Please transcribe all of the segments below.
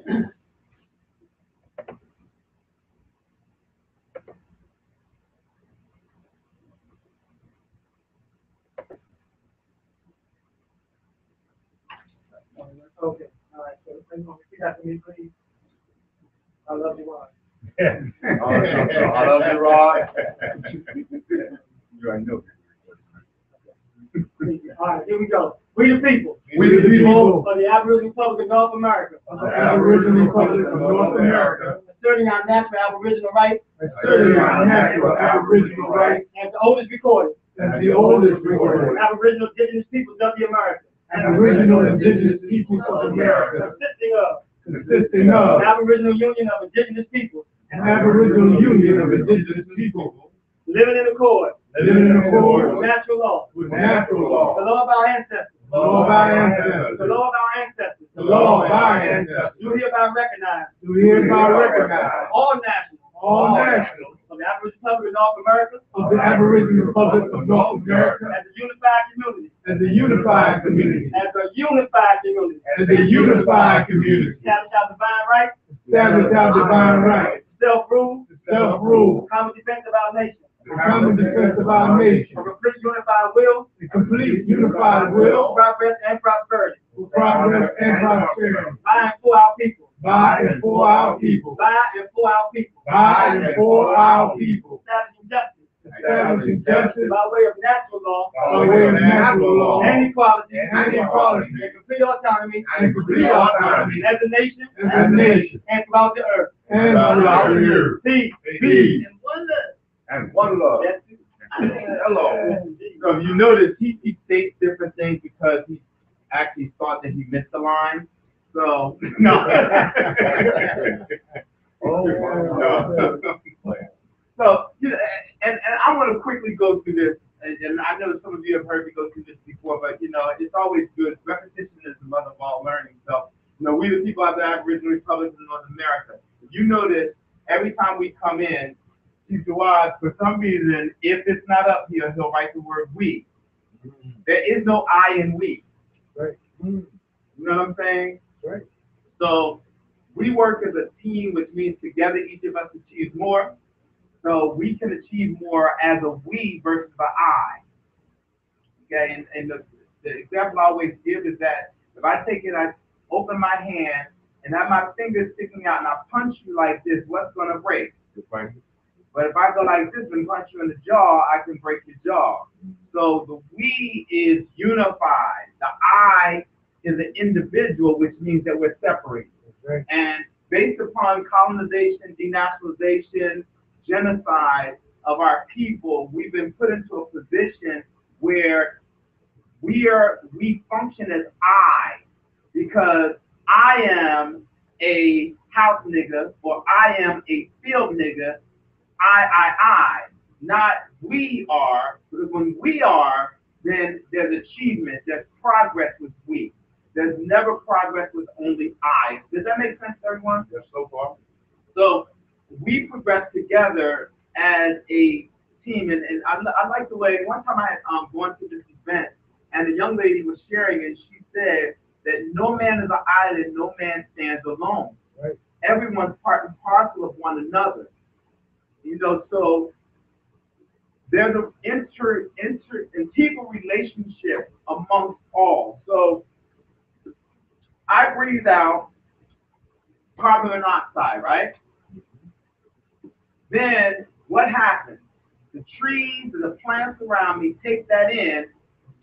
Okay. All right. So, repeat after me, please. I love you, Rod. I love you, Rod. You already know. All right, here we go. We the people. We the people of the Aboriginal Republic of North America. of the Aboriginal Republic of North America. Asserting our natural Aboriginal rights. Asserting our natural Aboriginal rights. As the oldest recorded. As the oldest recorded. Aboriginal indigenous peoples of the Americas. Aboriginal indigenous peoples of America. Consisting of an Aboriginal Union of Indigenous Peoples. An Aboriginal Union of Indigenous People. Living in accord. Living in accord with natural law. with natural law. The law of our ancestors. The law of our ancestors. The law of our ancestors. The law of our ancestors. Do hereby recognize. Do hereby recognize All nationals. all nationals Of the Aboriginal Republic of North America. of the Aboriginal Republic of North America As a unified community. as a unified community. As a unified community. As a unified community. Establish our divine rights. Establish our divine rights. Self-rule. Self-rule. Common defense of our nation. The common defense of our nation. A complete unified will. The complete unified will. Progress and prosperity. For progress and prosperity. By and for our people. By and for our people. By and for our people. By and for our people. Establishing justice. Establishing justice By way of natural law. by way of natural law. And equality. And equality. And complete autonomy. And complete autonomy. As a nation. As a nation. And throughout the earth. And throughout the earth. Peace. Peace. And wonder. And one love. That's it. Hello. So you notice he states different things because he actually thought that he missed the line. So no. So you know, and I want to quickly go through this, and I know some of you have heard me go through this before, but you know it's always good. Repetition is the mother of all learning. So you know we the people of the Aboriginal Republic of North America. You notice every time we come in. For some reason, if it's not up here, he'll write the word we. There is no I in we. Right. You know what I'm saying? Right. So we work as a team, which means together each of us achieves more. So we can achieve more as a we versus the I. Okay, and the example I always give is that if I take it, I open my hand and have my fingers sticking out and I punch you like this, what's gonna break? But if I go like this and punch you in the jaw, I can break your jaw. So the we is unified. The I is an individual, which means that we're separated. Right. And based upon colonization, denationalization, genocide of our people, we've been put into a position where we function as I, because I am a house nigga or I am a field nigga. I, not we are, because when we are, then there's achievement, there's progress with we. There's never progress with only I. Does that make sense to everyone? Yes, so far. So we progress together as a team, and I like the way, one time I had gone to this event, and a young lady was sharing, and she said that no man is an island, no man stands alone. Right. Everyone's part and parcel of one another. You know, so there's an integral relationship amongst all. So I breathe out carbon monoxide, right? Then what happens? The trees and the plants around me take that in,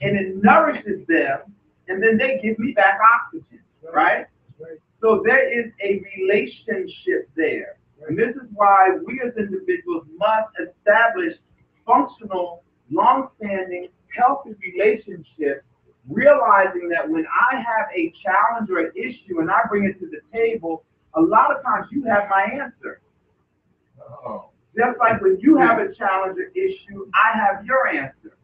and it nourishes them, and then they give me back oxygen, right? Right. So there is a relationship there. And this is why we as individuals must establish functional, long-standing, healthy relationships, realizing that when I have a challenge or an issue and I bring it to the table, a lot of times you have my answer. Oh. Just like when you have a challenge or issue, I have your answer.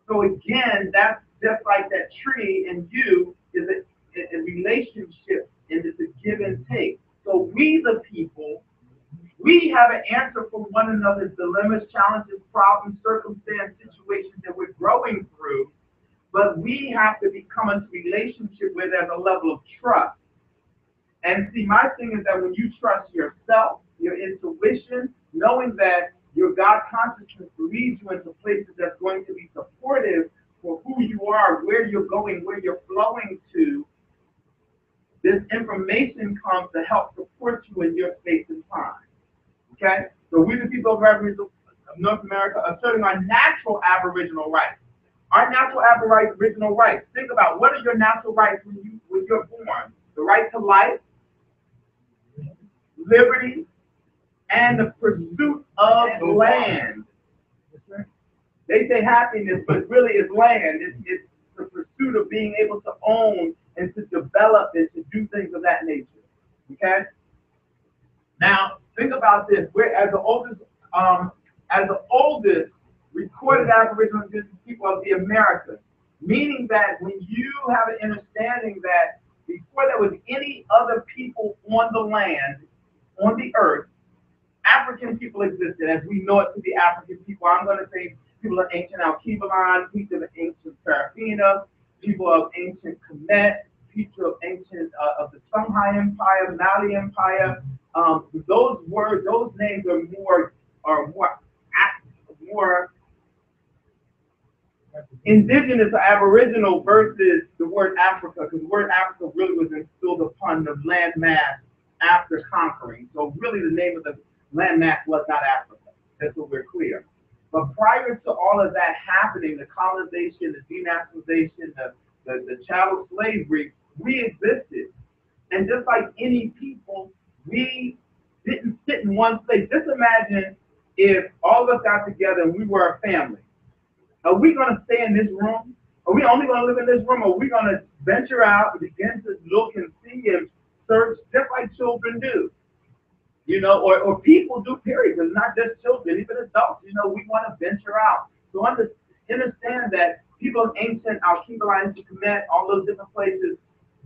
So again, that's just like that tree and you is a relationship, and it's a give and take. So we the people, we have an answer for one another's dilemmas, challenges, problems, circumstances, situations that we're growing through, but we have to become into a relationship where there's a level of trust. And see, my thing is that when you trust yourself, your intuition, knowing that your God consciousness leads you into places that's going to be supportive for who you are, where you're going, where you're flowing to, this information comes to help support you in your space and time. Okay? So we, the people of North America, asserting our natural aboriginal rights. Our natural aboriginal rights. Think about, what are your natural rights when you're born? The right to life, liberty, and the pursuit of land. They say happiness, but really it's land. It's the pursuit of being able to own and to develop and to do things of that nature. Okay? Now, think about this. We're as the oldest recorded Aboriginal indigenous people of the Americas, meaning that when you have an understanding that before there was any other people on the land, on the earth, African people existed as we know it to be African people. I'm going to say people of ancient Alkebulan, people of ancient Sarafina, people of ancient Kemet, people of ancient of the Songhai Empire, Mali Empire. Those names are more indigenous or aboriginal versus the word Africa, because the word Africa really was instilled upon the landmass after conquering. So really the name of the landmass was not Africa. That's what we're clear. But prior to all of that happening, the colonization, the denationalization, the chattel slavery, we existed. And just like any people, we didn't sit in one place. Just imagine if all of us got together and we were a family. Are we going to stay in this room? Are we only going to live in this room? Or are we going to venture out and begin to look and see and search just like children do? You know, or people do, period. It's not just children, even adults. You know, we want to venture out. So understand that people in ancient Alkebulan, Kemet, all those different places,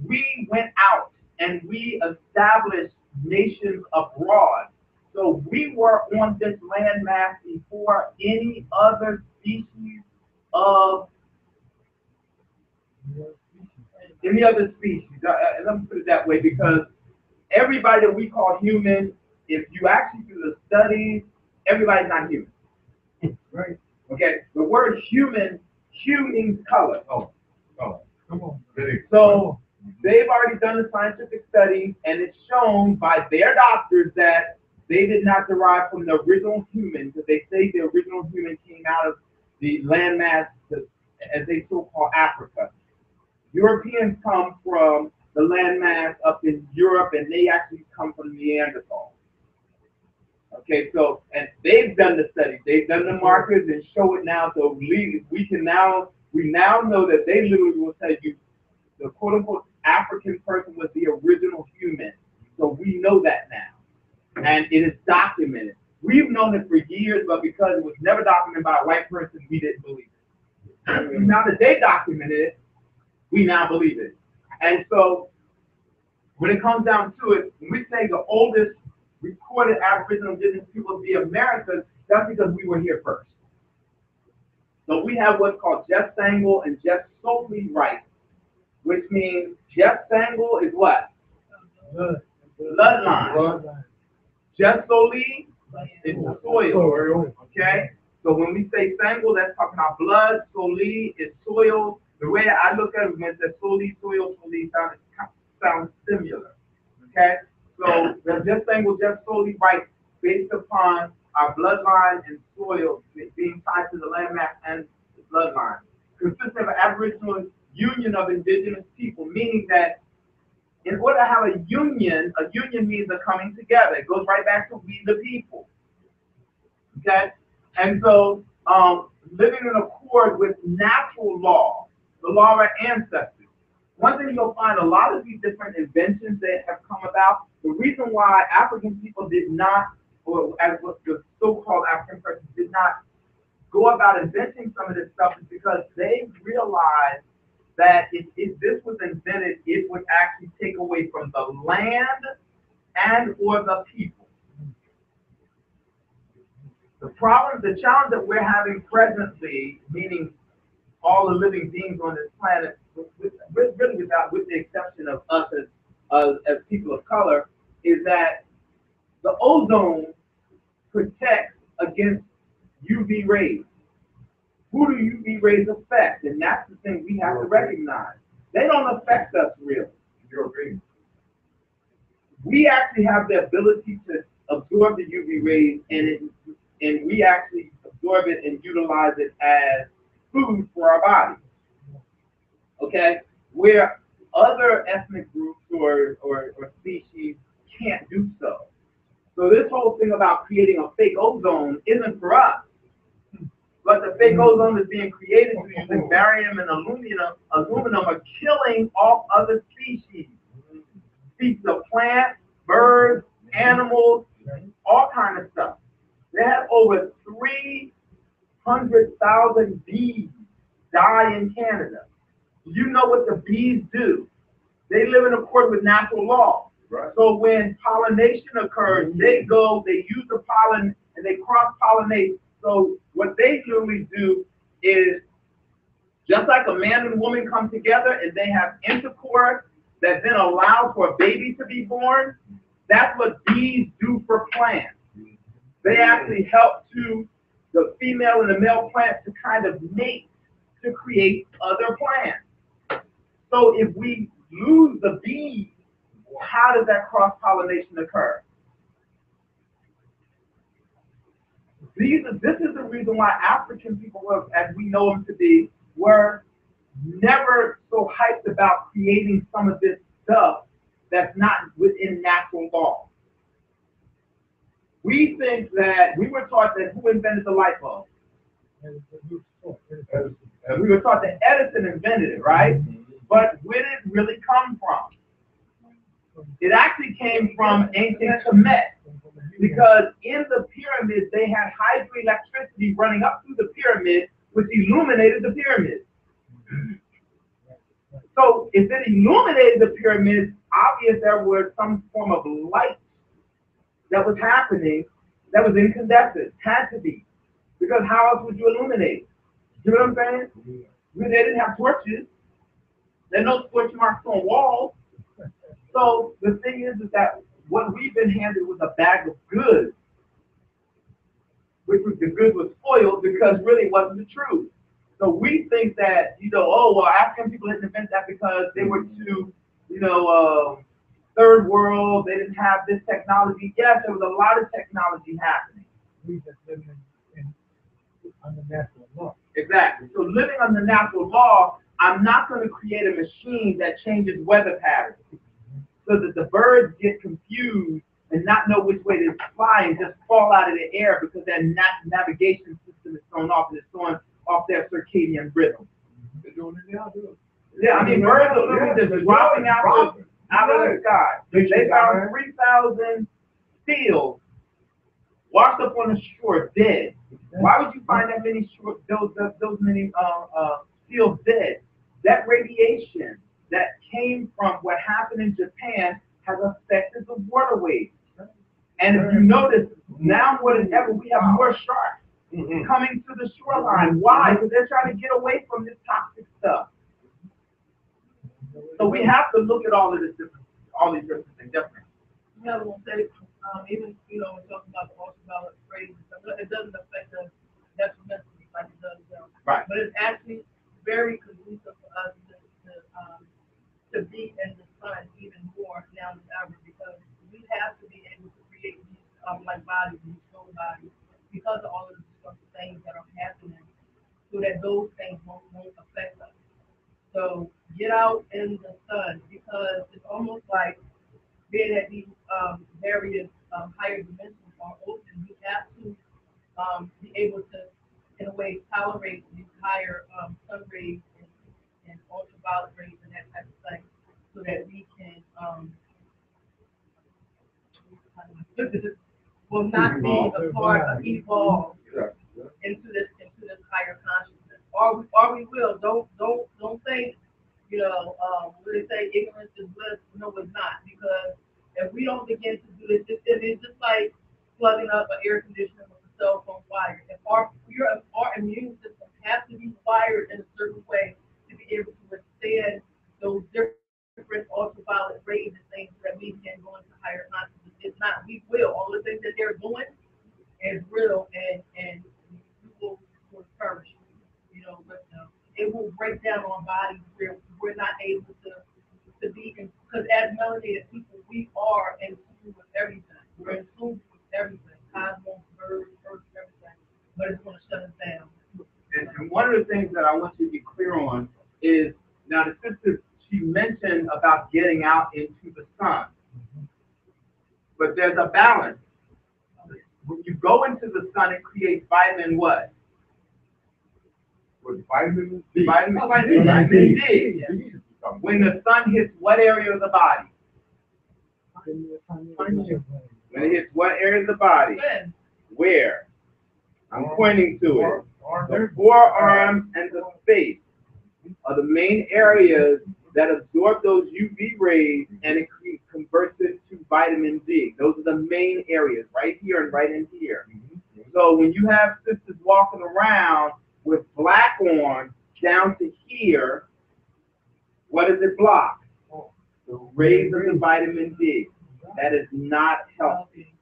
we went out and we established nations abroad. So we were on this landmass before any other species of any other species. Let me put it that way, because everybody that we call human, if you actually do the studies, everybody's not human. Right? Okay. The word human, hue means color. Oh, come on. So they've already done the scientific study, and it's shown by their doctors that they did not derive from the original human, because they say the original human came out of the landmass, as they so-call Africa. Europeans come from the landmass up in Europe, and they actually come from Neanderthal. Okay, so, and they've done the study, they've done the markers and show it now, so we now know that they literally will tell you the quote-unquote African person was the original human. So we know that now, and it is documented. We've known it for years, but because it was never documented by a white person, we didn't believe it. Now that they documented it, we now believe it. And so when it comes down to it, when we say the oldest recorded Aboriginal indigenous people of the Americas, that's because we were here first. So we have what's called Jeff Sangle and Jeff Solely rights, which means Jeff Sangle is what? Bloodline. Jeff Solely is soil. Okay? So when we say Sangle, that's talking about blood. Solely is soil. The way I look at it, when it says Solely, soil, Solely sounds similar. Okay? So the Jeff Sangle, Jeff Solely rights based upon our bloodline and soil being tied to the landmass and the bloodline. Consistent of an Aboriginal union of indigenous people, meaning that in order to have a union means a coming together. It goes right back to we the people. Okay? And so living in accord with natural law, the law of our ancestors. One thing you'll find, a lot of these different inventions that have come about, the reason why African people did not, or as what the so-called African persons did not go about inventing some of this stuff, is because they realized that if this was invented, it would actually take away from the land and or the people. The challenge that we're having presently, meaning all the living beings on this planet, with the exception of us as as people of color is that the ozone protects against UV rays. Who do UV rays affect? And that's the thing we have to recognize. They don't affect us really. European. We actually have the ability to absorb the UV rays, and we actually absorb it and utilize it as food for our bodies. Okay, where other ethnic groups or species can't do so. So this whole thing about creating a fake ozone isn't for us, but the fake ozone is being created through using barium and aluminum are killing off other species. Species of plants, birds, animals, all kind of stuff. They had over 300,000 bees die in Canada. You know what the bees do? They live in accordance with natural law. Right. So when pollination occurs, they use the pollen and they cross-pollinate. So what they literally do is just like a man and woman come together and they have intercourse that then allows for a baby to be born, that's what bees do for plants. They actually help to the female and the male plant to kind of mate to create other plants. So if we lose the bees, how does that cross-pollination occur? This is the reason why African people, as we know them to be, were never so hyped about creating some of this stuff that's not within natural law. We think that we were taught that who invented the light bulb? We were taught that Edison invented it, right? But where did it really come from? It actually came from ancient Kemet, because in the pyramids they had hydroelectricity running up through the pyramid, which illuminated the pyramids. So if it illuminated the pyramids, obvious there was some form of light that was happening that was incandescent, had to be, because how else would you illuminate? You know what I'm saying? They didn't have torches. There are no torch marks on walls. So the thing is that what we've been handed was a bag of goods, which was the goods was spoiled because really it wasn't the truth. So we think that, oh, well, African people didn't invent that because they were too, third world, they didn't have this technology. Yes, there was a lot of technology happening. We just living under natural law. Exactly. So living under natural law, I'm not going to create a machine that changes weather patterns so that the birds get confused and not know which way to fly and just fall out of the air because their navigation system is thrown off and it's throwing off their circadian rhythm. They're doing it now, too. Yeah, I mean, birds are literally just dropping out of the sky. They found 3,000 seals washed up on the shore, dead. Why would you find that many those many seals dead? That radiation that came from what happened in Japan has affected the waterways. And if you notice, now more than ever, we have more sharks coming to the shoreline. Why? Because they're trying to get away from this toxic stuff. So we have to look at all these different things different. Yeah, we'll say, even, we're talking about the ultraviolet rays, it doesn't affect us detrimentally like it does them. Right. But it's actually very conducive for us to be in the sun even more now than ever, because we have to be able to create these like bodies, these soul bodies, because of all of the destructive things that are happening, so that those things won't affect us. So get out in the sun, because it's almost like being at these various higher dimensions or ocean, we have to be able to, in a way, tolerate these higher sun rays and ultraviolet rays and that type of thing, so that we can will not be a part of evolve into this higher consciousness, or we will. Don't think, what they say, ignorance is bliss. No, it's not, because if we don't begin to do this, it's just like plugging up an air conditioner with a cell phone wire. If our immune system has to be wired in a certain way to be able to withstand those different different ultraviolet rays and things that we can go into higher consciousness. It's not, we will. All the things that they're doing is real, and we will perish. You know, but it will break down our bodies where we're not able to be in, because as melanated people, we are in tune with everything. We're in tune with everything, cosmos, birds, earth, everything. But it's going to shut us down. And one of the things that I want you to be clear on is, now the sister, she mentioned about getting out into the sun. But there's a balance. When you go into the sun, it creates vitamin what? With vitamin D. Vitamin D. When the sun hits what area of the body? When it hits what area of the body? Where? I'm pointing to it. The forearms and the face are the main areas that absorb those UV rays, and it converts it to vitamin D. Those are the main areas, right here and right in here. So when you have sisters walking around with black on down to here, what does it block? The rays of the vitamin D. That is not healthy.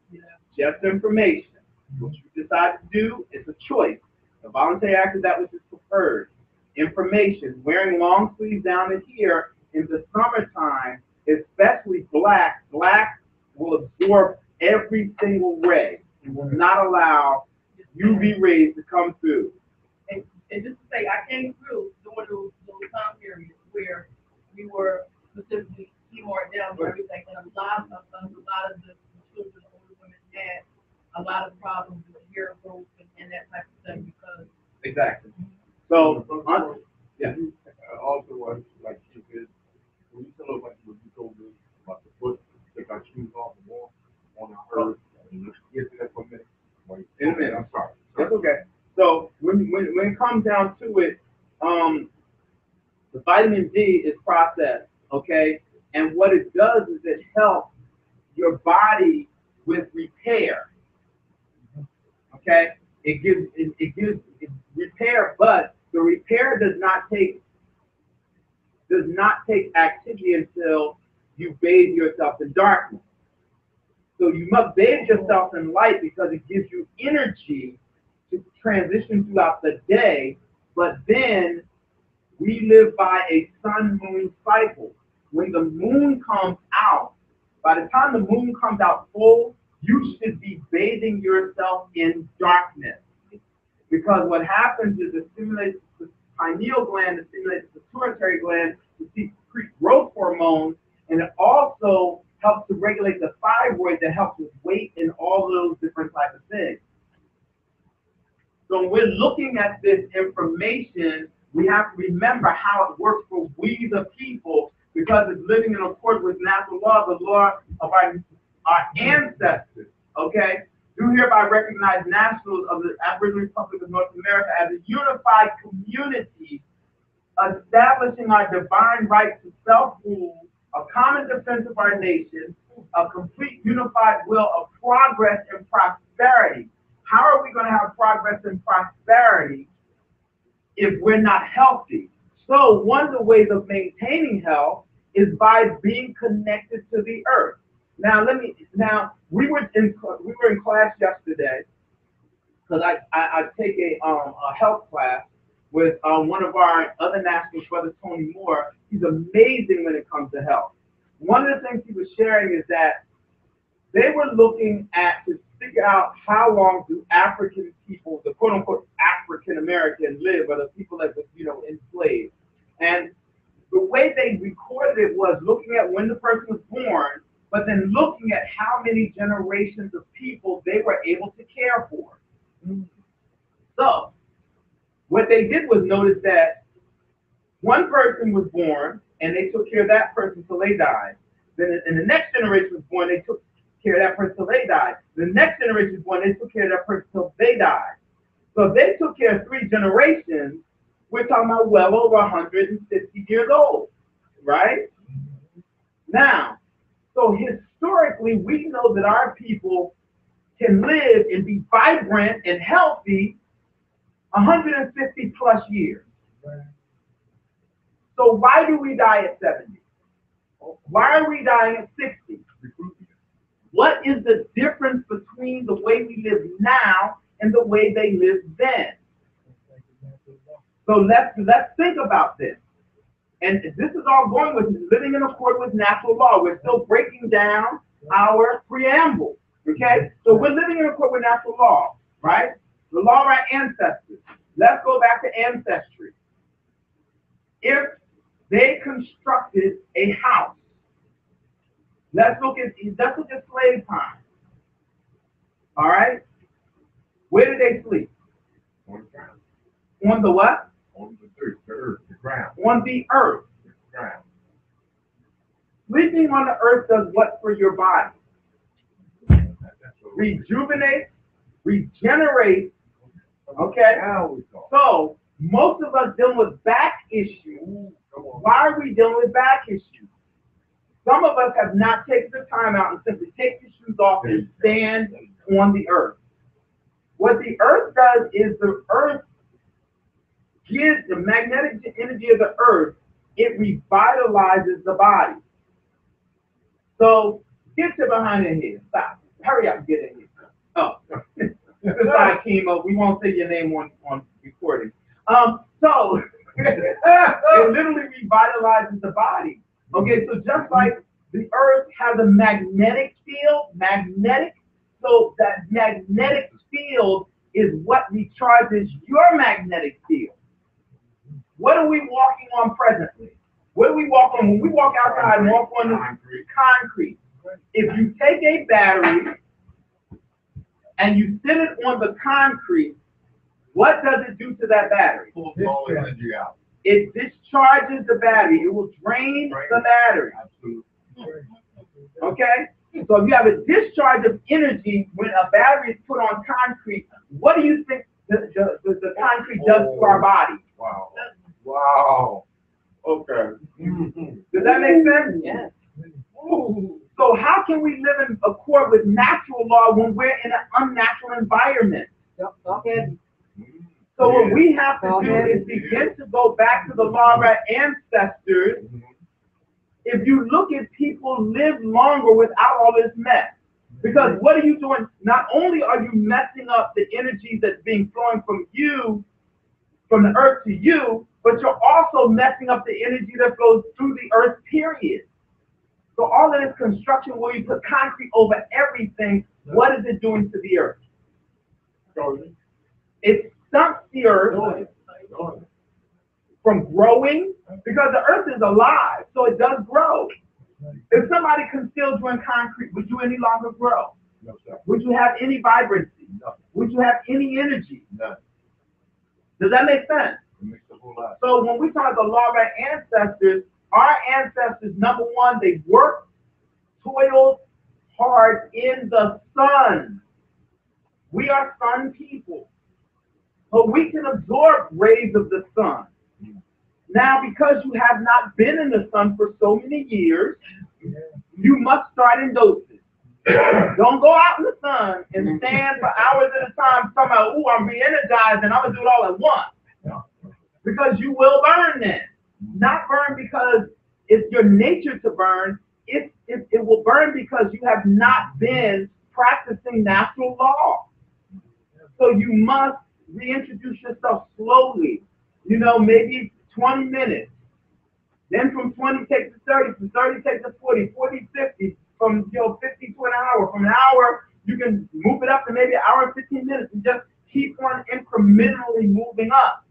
Just information. What you decide to do is a choice. The voluntary act is that which is preferred. Information. Wearing long sleeves down to here in the summertime, especially black. Black will absorb every single ray and will not allow UV rays to come through. And just to say, I came through during those time periods where we were specifically Seymour down and everything, and a lot of the children, older women had a lot of problems with hair growth and that type of thing because. Exactly. So, yeah. Also, like she said, when you tell us like what you told us about the foot, take our shoes off and walk on our earth, get to that for a minute. In a minute. I'm sorry. That's okay. So when it comes down to it, the vitamin D is processed, okay? And what it does is it helps your body with repair. Okay? It gives repair, but the repair does not take activity until you bathe yourself in darkness. So you must bathe yourself in light because it gives you energy to transition throughout the day. But then we live by a sun-moon cycle. When the moon comes out, by the time the moon comes out full, you should be bathing yourself in darkness. Because what happens is it stimulates the pineal gland, it stimulates the pituitary gland to secrete growth hormones, and it also helps to regulate the thyroid that helps with weight and all those different types of things. So when we're looking at this information, we have to remember how it works for we the people, because it's living in accord with natural law, the law of our ancestors, okay? Do hereby recognize nationals of the Aboriginal Republic of North America as a unified community, establishing our divine right to self-rule, a common defense of our nation, a complete unified will of progress and prosperity. How are we going to have progress and prosperity if we're not healthy? So one of the ways of maintaining health is by being connected to the earth. Now we were in class yesterday because I take a health class with one of our other nationals, Brother Tony Moore. He's amazing when it comes to health. One of the things he was sharing is that they were looking at to figure out how long do African people, the quote unquote African American, live, or the people that were, enslaved. And the way they recorded it was looking at when the person was born, but then looking at how many generations of people they were able to care for. So what they did was notice that one person was born and they took care of that person till they died. Then and the next generation was born, they took care of that person till they died. The next generation was born, they took care of that person till they died. So if they took care of 3 generations, we're talking about well over 150 years old, right? Now, so historically, we know that our people can live and be vibrant and healthy 150 plus years. So why do we die at 70? Why are we dying at 60? What is the difference between the way we live now and the way they lived then? So let's think about this. And this is all going with living in accord with natural law. We're still breaking down our preamble. Okay? So we're living in accord with natural law, right? The law of our ancestors. Let's go back to ancestry. If they constructed a house, let's look at slave time. All right? Where did they sleep? On the ground. On the what? On the dirt, the earth, the ground. On the earth. The ground. Sleeping on the earth does what for your body? Rejuvenate, regenerate. Okay? So most of us dealing with back issues. Why are we dealing with back issues? Some of us have not taken the time out and simply take the shoes off and stand on the earth. What the earth does is the earth gives the magnetic energy of the earth, it revitalizes the body. So get to behind in here. Stop. Hurry up and get in here. Oh, this guy came up. We won't say your name on recording. So it literally revitalizes the body. Okay, so just like the earth has a magnetic field, so that magnetic field is what recharges your magnetic field. What are we walking on presently? What do we walk on? When we walk outside and walk on the concrete, if you take a battery and you sit it on the concrete, what does it do to that battery? Pulls all the energy out. It discharges the battery. It will drain the battery. Absolutely. Okay? So if you have a discharge of energy when a battery is put on concrete, what do you think the concrete does to our body? Wow. Wow. Okay. Does that make sense? Yes. So how can we live in accord with natural law when we're in an unnatural environment? Okay. So what we have to do is begin to go back to the law of our ancestors. If you look at people live longer without all this mess. Because what are you doing? Not only are you messing up the energy that's being flowing from you, from the earth to you, but you're also messing up the energy that flows through the earth, period. So all of this construction where you put concrete over everything, what is it doing to the earth? It stunts the earth from growing, because the earth is alive, so it does grow. If somebody concealed you in concrete, would you any longer grow? No, sir. Would you have any vibrancy? No. Would you have any energy? None. Does that make sense? It makes a whole lot. So when we talk about the law of our ancestors, number one, they worked, toiled hard in the sun. We are sun people. But we can absorb rays of the sun. Now, because you have not been in the sun for so many years, you must start in doses. Don't go out in the sun and stand for hours at a time talking about, ooh, I'm re-energized and I'm going to do it all at once. Because you will burn then. Not burn because it's your nature to burn. It will burn because you have not been practicing natural law. So you must reintroduce yourself slowly. You know, maybe 20 minutes. Then from 20 take to 30, from 30 take to 40, 40, 50, from 50 to an hour. From an hour, you can move it up to maybe an hour and 15 minutes and just keep on incrementally moving up.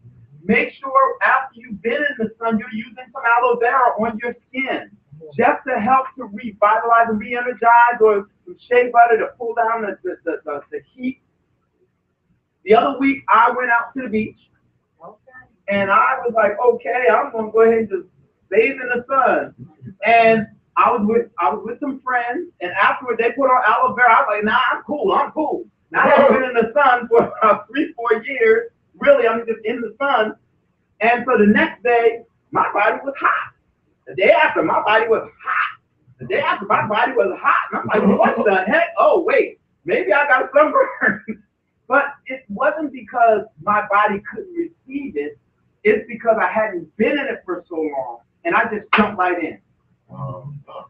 Make sure after you've been in the sun, you're using some aloe vera on your skin just to help to revitalize and re-energize, or some shea butter to pull down the heat. The other week, I went out to the beach. And I was like, okay, I'm gonna go ahead and just bathe in the sun. And I was with some friends, and afterward they put on aloe vera. I was like, nah, I'm cool. Now I haven't been in the sun for about 3-4 years. Really, I'm just in the sun. And so the next day, my body was hot. The day after, my body was hot. The day after, my body was hot. And I'm like, what the heck? Oh, wait, maybe I got a sunburn. But it wasn't because my body couldn't receive it. It's because I hadn't been in it for so long, and I just jumped right in.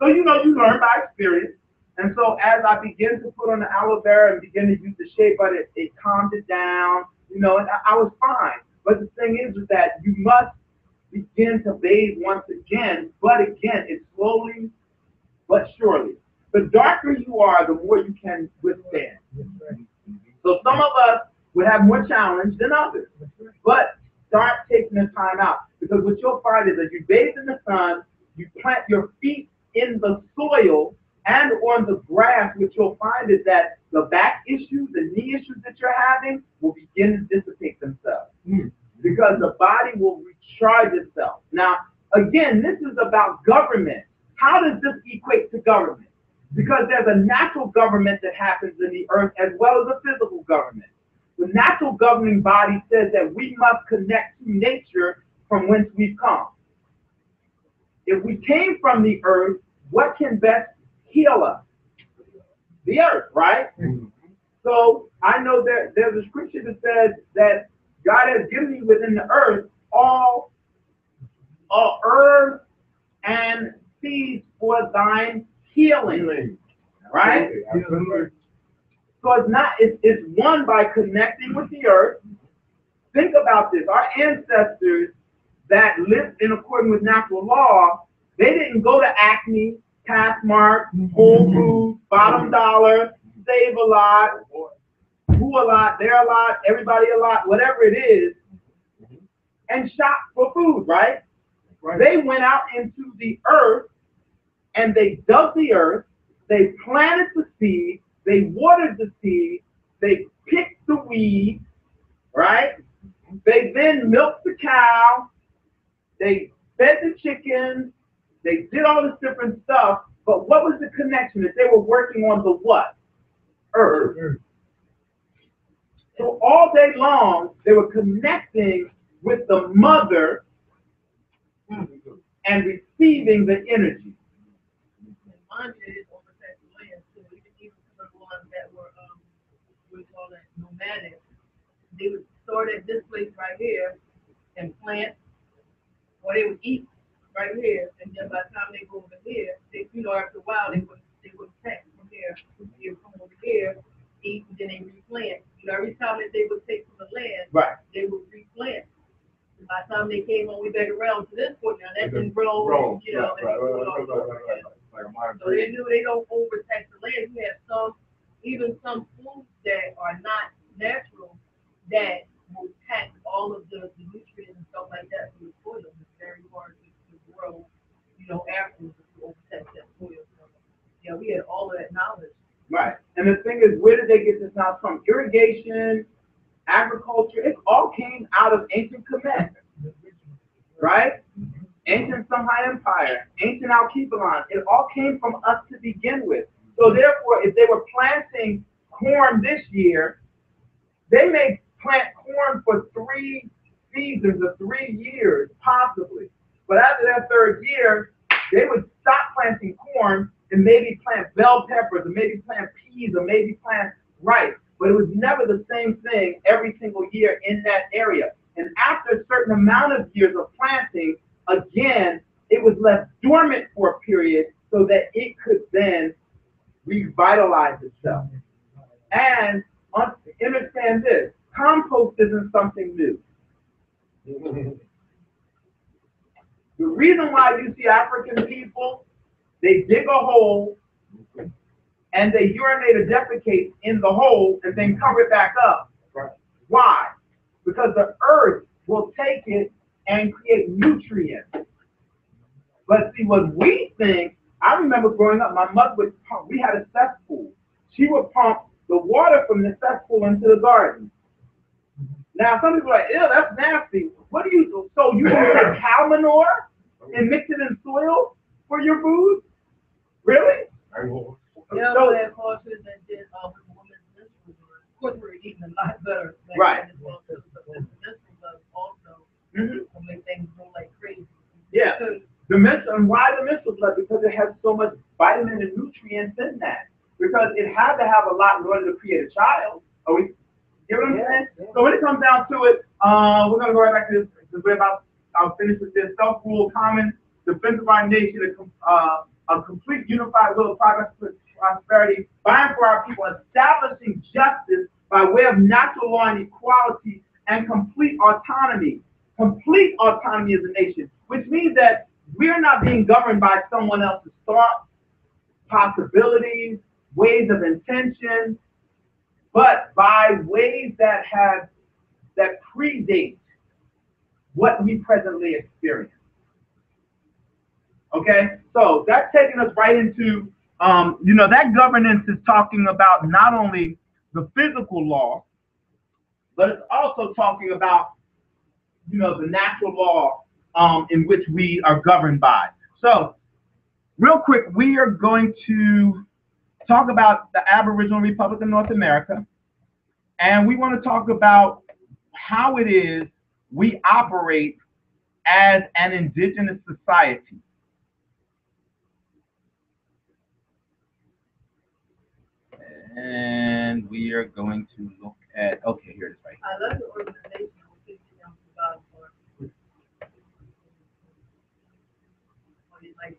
So you know, you learn by experience. And so as I begin to put on the aloe vera and begin to use the shea butter, it calmed it down, you know, and I was fine. But the thing is that you must begin to bathe once again, but again, it's slowly but surely. The darker you are, the more you can withstand. So some of us would have more challenge than others. But start taking the time out. Because what you'll find is that you bathe in the sun, you plant your feet in the soil and on the grass, what you'll find is that the back issues, the knee issues that you're having will begin to dissipate themselves. Because the body will recharge itself. Now, again, this is about government. How does this equate to government? Because there's a natural government that happens in the earth as well as a physical government. The natural governing body says that we must connect to nature from whence we've come. If we came from the earth, what can best heal us? The earth, right? So I know that there's a scripture that says that God has given me within the earth all herbs and seeds for thine healing. Right? So it's one by connecting with the earth. Think about this. Our ancestors that lived in accordance with natural law, they didn't go to Acme, Pathmark, Whole Foods, Bottom Dollar, Save a Lot, Who a Lot, There a Lot, Everybody a Lot, whatever it is, and shop for food, right? They went out into the earth and they dug the earth, they planted the seed, they watered the seed, they picked the weed, right? They then milked the cow, they fed the chickens, they did all this different stuff, but what was the connection? That they were working on the what? Earth. So all day long, they were connecting with the mother and receiving the energy. Even some of the ones that were, we call it nomadic, they would start at this place right here and plant, or they would eat right here, and then by the time they go over here, they, you know, after a while they would plant from here, they would come over here, eat, and then they replant. You know, every time that they would take from the land, right, they would replant. And by the time they came all the way back around to this point, now that didn't grow, you know, so they knew they don't overtax the land. You have some, even some foods that are not natural that will tax all of the nutrients and stuff like that from the soil. It's very hard to grow, you know, afterwards if you overtax that soil. So, yeah, we had all of that knowledge. Right. And the thing is, where did they get this knowledge from? Irrigation, agriculture, it all came out of ancient Kemet, right? Ancient Songhai Empire, ancient Alkebulan, it all came from us to begin with. So therefore, if they were planting corn this year, they may plant corn for 3 seasons or 3 years, possibly. But after that 3rd year, they would stop planting corn and maybe plant bell peppers, or maybe plant peas, or maybe plant rice. But it was never the same thing every single year in that area. And after a certain amount of years of planting, again, it was left dormant for a period so that it could then revitalize itself. And understand this, compost isn't something new. The reason why you see African people, they dig a hole and they urinate or defecate in the hole and then cover it back up. Why? Because the earth will take it and create nutrients. But see, what we think, I remember growing up, my mother would pump, we had a cesspool. She would pump the water from the cesspool into the garden. Now, some people are like, ew, that's nasty. What do you do? So you take cow manure and mix it in soil for your food? Really? Yeah, so that horses and did with women's menstrual blood. Of course, we're eating a lot better. Right. But the menstrual blood also will make things go like crazy. Yeah. And why the menstrual blood? Because it has so much vitamin and nutrients in that. Because it had to have a lot in order to create a child. Are we? You know what I'm saying? Yeah. So when it comes down to it, we're gonna go right back to this. I'll finish with this self-rule, common defense of our nation, a complete unified will of progress and prosperity, by and for our people, establishing justice by way of natural law and equality, and complete autonomy. Complete autonomy as a nation, which means that we're not being governed by someone else's thoughts, possibilities, ways of intention, but by ways that predate what we presently experience. Okay, so that's taking us right into, that governance is talking about not only the physical law, but it's also talking about, the natural law in which we are governed by. So, real quick, we are going to talk about the Aboriginal Republic of North America, and we want to talk about how it is we operate as an indigenous society. And we are going to look at, okay, here it is right here. I love the organization with 50 young about like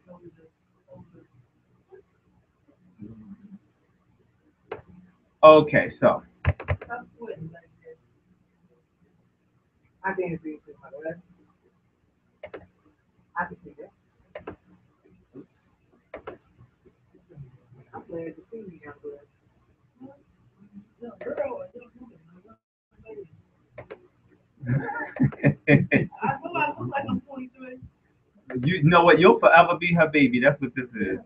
Okay, so. I can't see it with my left. I can see that. I'm glad to see you, young blood. I feel like I'm 43. You know what? You'll forever be her baby. That's what this is.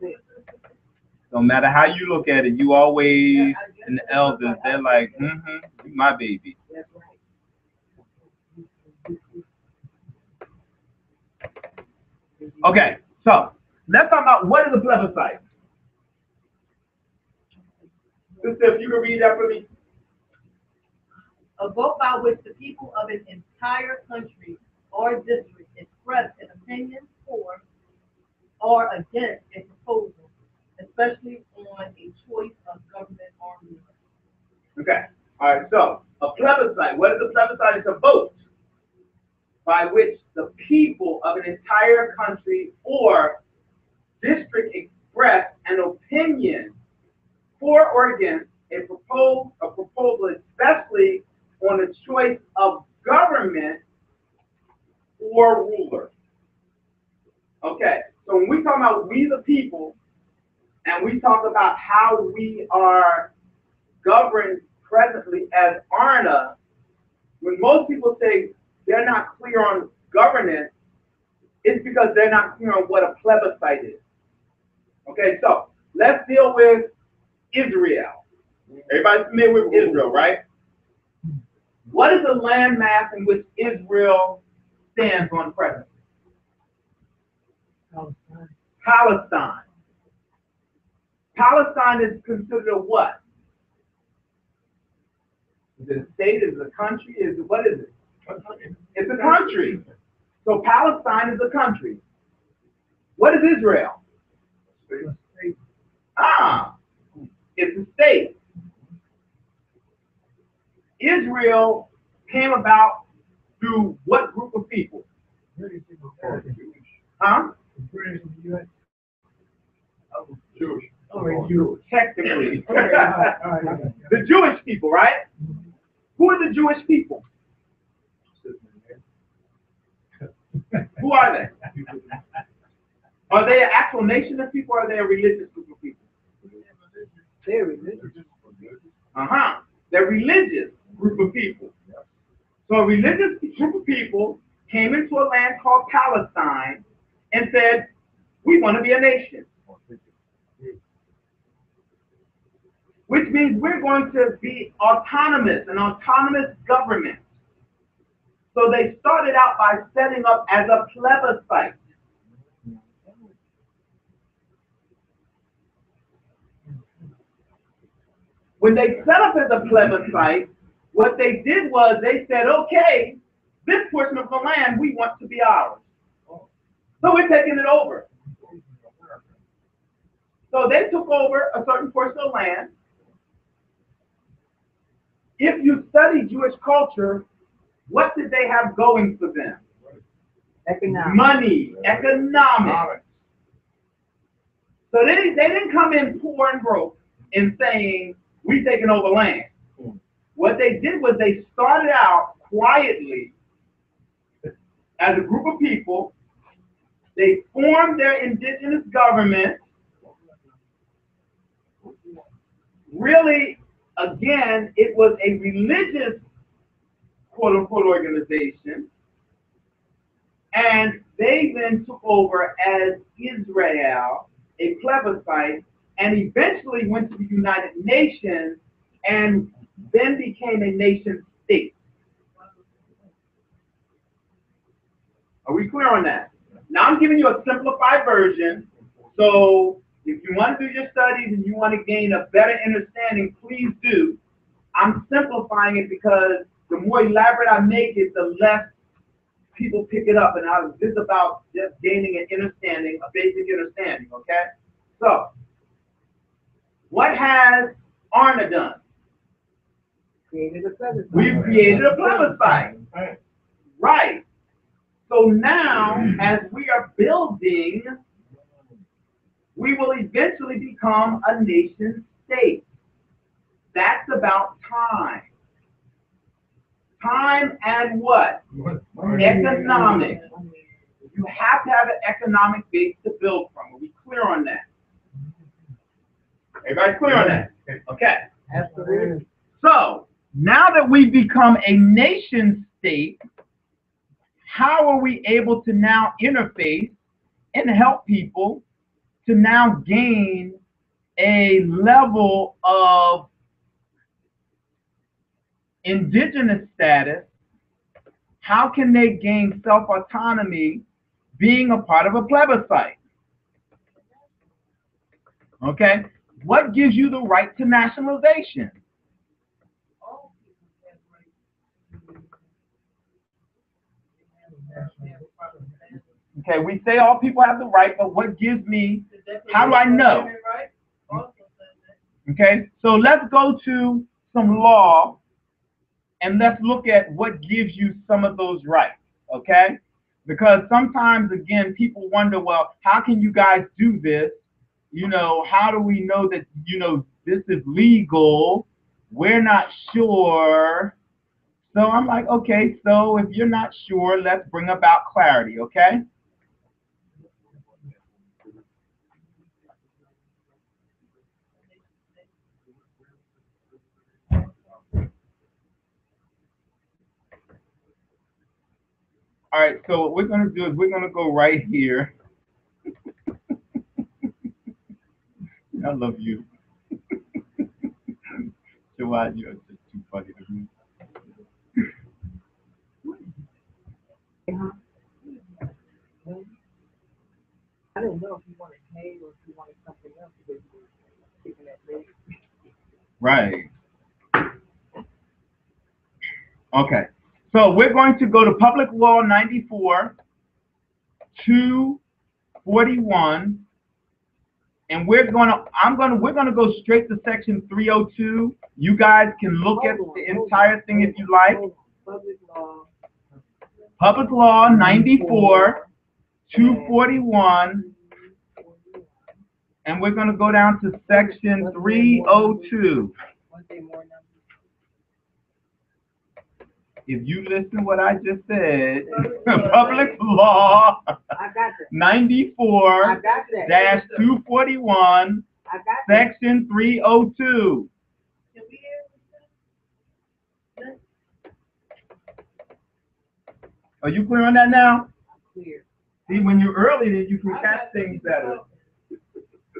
No matter how you look at it, you always, and the elders, they're like, you my baby. That's right. Okay, so let's talk about what is a plebiscite. Sister, if you can read that for me. A vote by which the people of an entire country or district express an opinion for or against a proposal, especially on a choice of government or ruler. Okay, all right, so a plebiscite, what is a plebiscite? It's a vote by which the people of an entire country or district express an opinion for or against a proposal, especially on the choice of government or ruler. Okay, so when we talk about we the people, and we talk about how we are governed presently as ARNA, when most people say they're not clear on governance, it's because they're not clear on what a plebiscite is. Okay, so let's deal with Israel. Everybody's familiar with Israel, right? What is the landmass in which Israel stands on presently? Palestine. Palestine is considered a what? Is it a state? Is it a country? What is it? It's a country. So Palestine is a country. What is Israel? It's a state. Israel came about through what group of people? Huh? Jewish. Technically. The Jewish people, right? Who are the Jewish people? Who are they? Are they an actual nation of people or are they a religious group of people? They're religious. They're religious group of people. So a religious group of people came into a land called Palestine and said, we want to be a nation. Which means we're going to be autonomous, an autonomous government. So they started out by setting up as a plebiscite. When they set up as a plebiscite, what they did was they said, okay, this portion of the land we want to be ours. So we're taking it over. So they took over a certain portion of land. If you study Jewish culture, what did they have going for them? money, economics. So they didn't come in poor and broke and saying, we taking over land. What they did was they started out quietly as a group of people. They formed their indigenous government. Really, again, it was a religious, quote-unquote, organization. And they then took over as Israel, a plebiscite, and eventually went to the United Nations and then became a nation state. Are we clear on that? Now I'm giving you a simplified version. So if you want to do your studies and you want to gain a better understanding, please do. I'm simplifying it because the more elaborate I make it, the less people pick it up. And this is about just gaining an understanding, a basic understanding, okay? So, what has ARNA done? We've created a plebiscite. Right. So now, as we are building, we will eventually become a nation state. That's about time. Time and what? Economics. You have to have an economic base to build from. Are we clear on that? Everybody clear on that? Okay. Absolutely. So, now that we've become a nation state, how are we able to now interface and help people to now gain a level of indigenous status? How can they gain self-autonomy being a part of a plebiscite? Okay, what gives you the right to nationalization? Okay, we say all people have the right, but what gives me, how do I know? Okay, so let's go to some law and let's look at what gives you some of those rights, okay? Because sometimes, again, people wonder, well, how can you guys do this? You know, how do we know that, you know, this is legal? We're not sure. So I'm like, okay, so if you're not sure, let's bring about clarity, okay? All right, so what we're going to do is we're going to go right here. I love you. Jawad, you're just too funny to me. I didn't know if you wanted hay or if you wanted something else because you were kicking that leg. Right. Okay. So we're going to go to Public Law 94, 241, and we're gonna go straight to section 302. You guys can look at the entire thing if you like. Public Law 94, 241, and we're going to go down to section 302. If you listen to what I just said, Public Law 94 dash 241, section 302. Are you clear on that now? Clear. See, when you're early, then you can catch things better.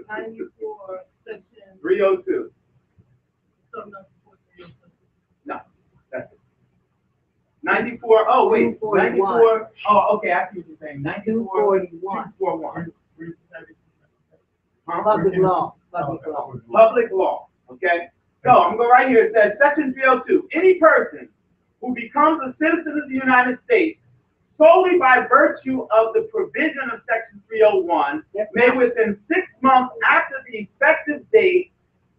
94 section 302. something. No, that's it. 94. Oh, wait. 94. Oh, okay. I see what you're saying. 94. 241. Public law. Public law. Okay. So I'm going to go right here. It says section 302. Any person who becomes a citizen of the United States solely by virtue of the provision of section 301 may within 6 months after the effective date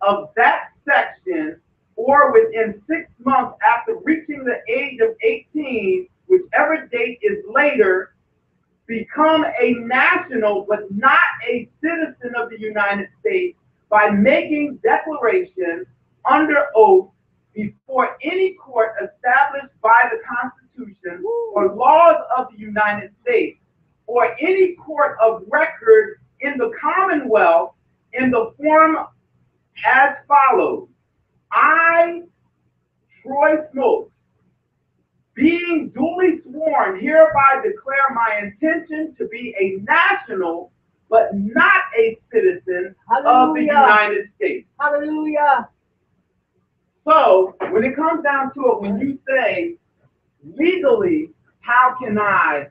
of that section or within 6 months after reaching the age of 18, whichever date is later, a national but not a citizen of the United States by making declarations under oath before any court established by the Constitution or laws of the United States or any court of record in the Commonwealth in the form as follows. I, Troy Smokes, being duly sworn, hereby declare my intention to be a national but not a citizen of the United States. Hallelujah. So, when it comes down to it, when you say, legally, how can I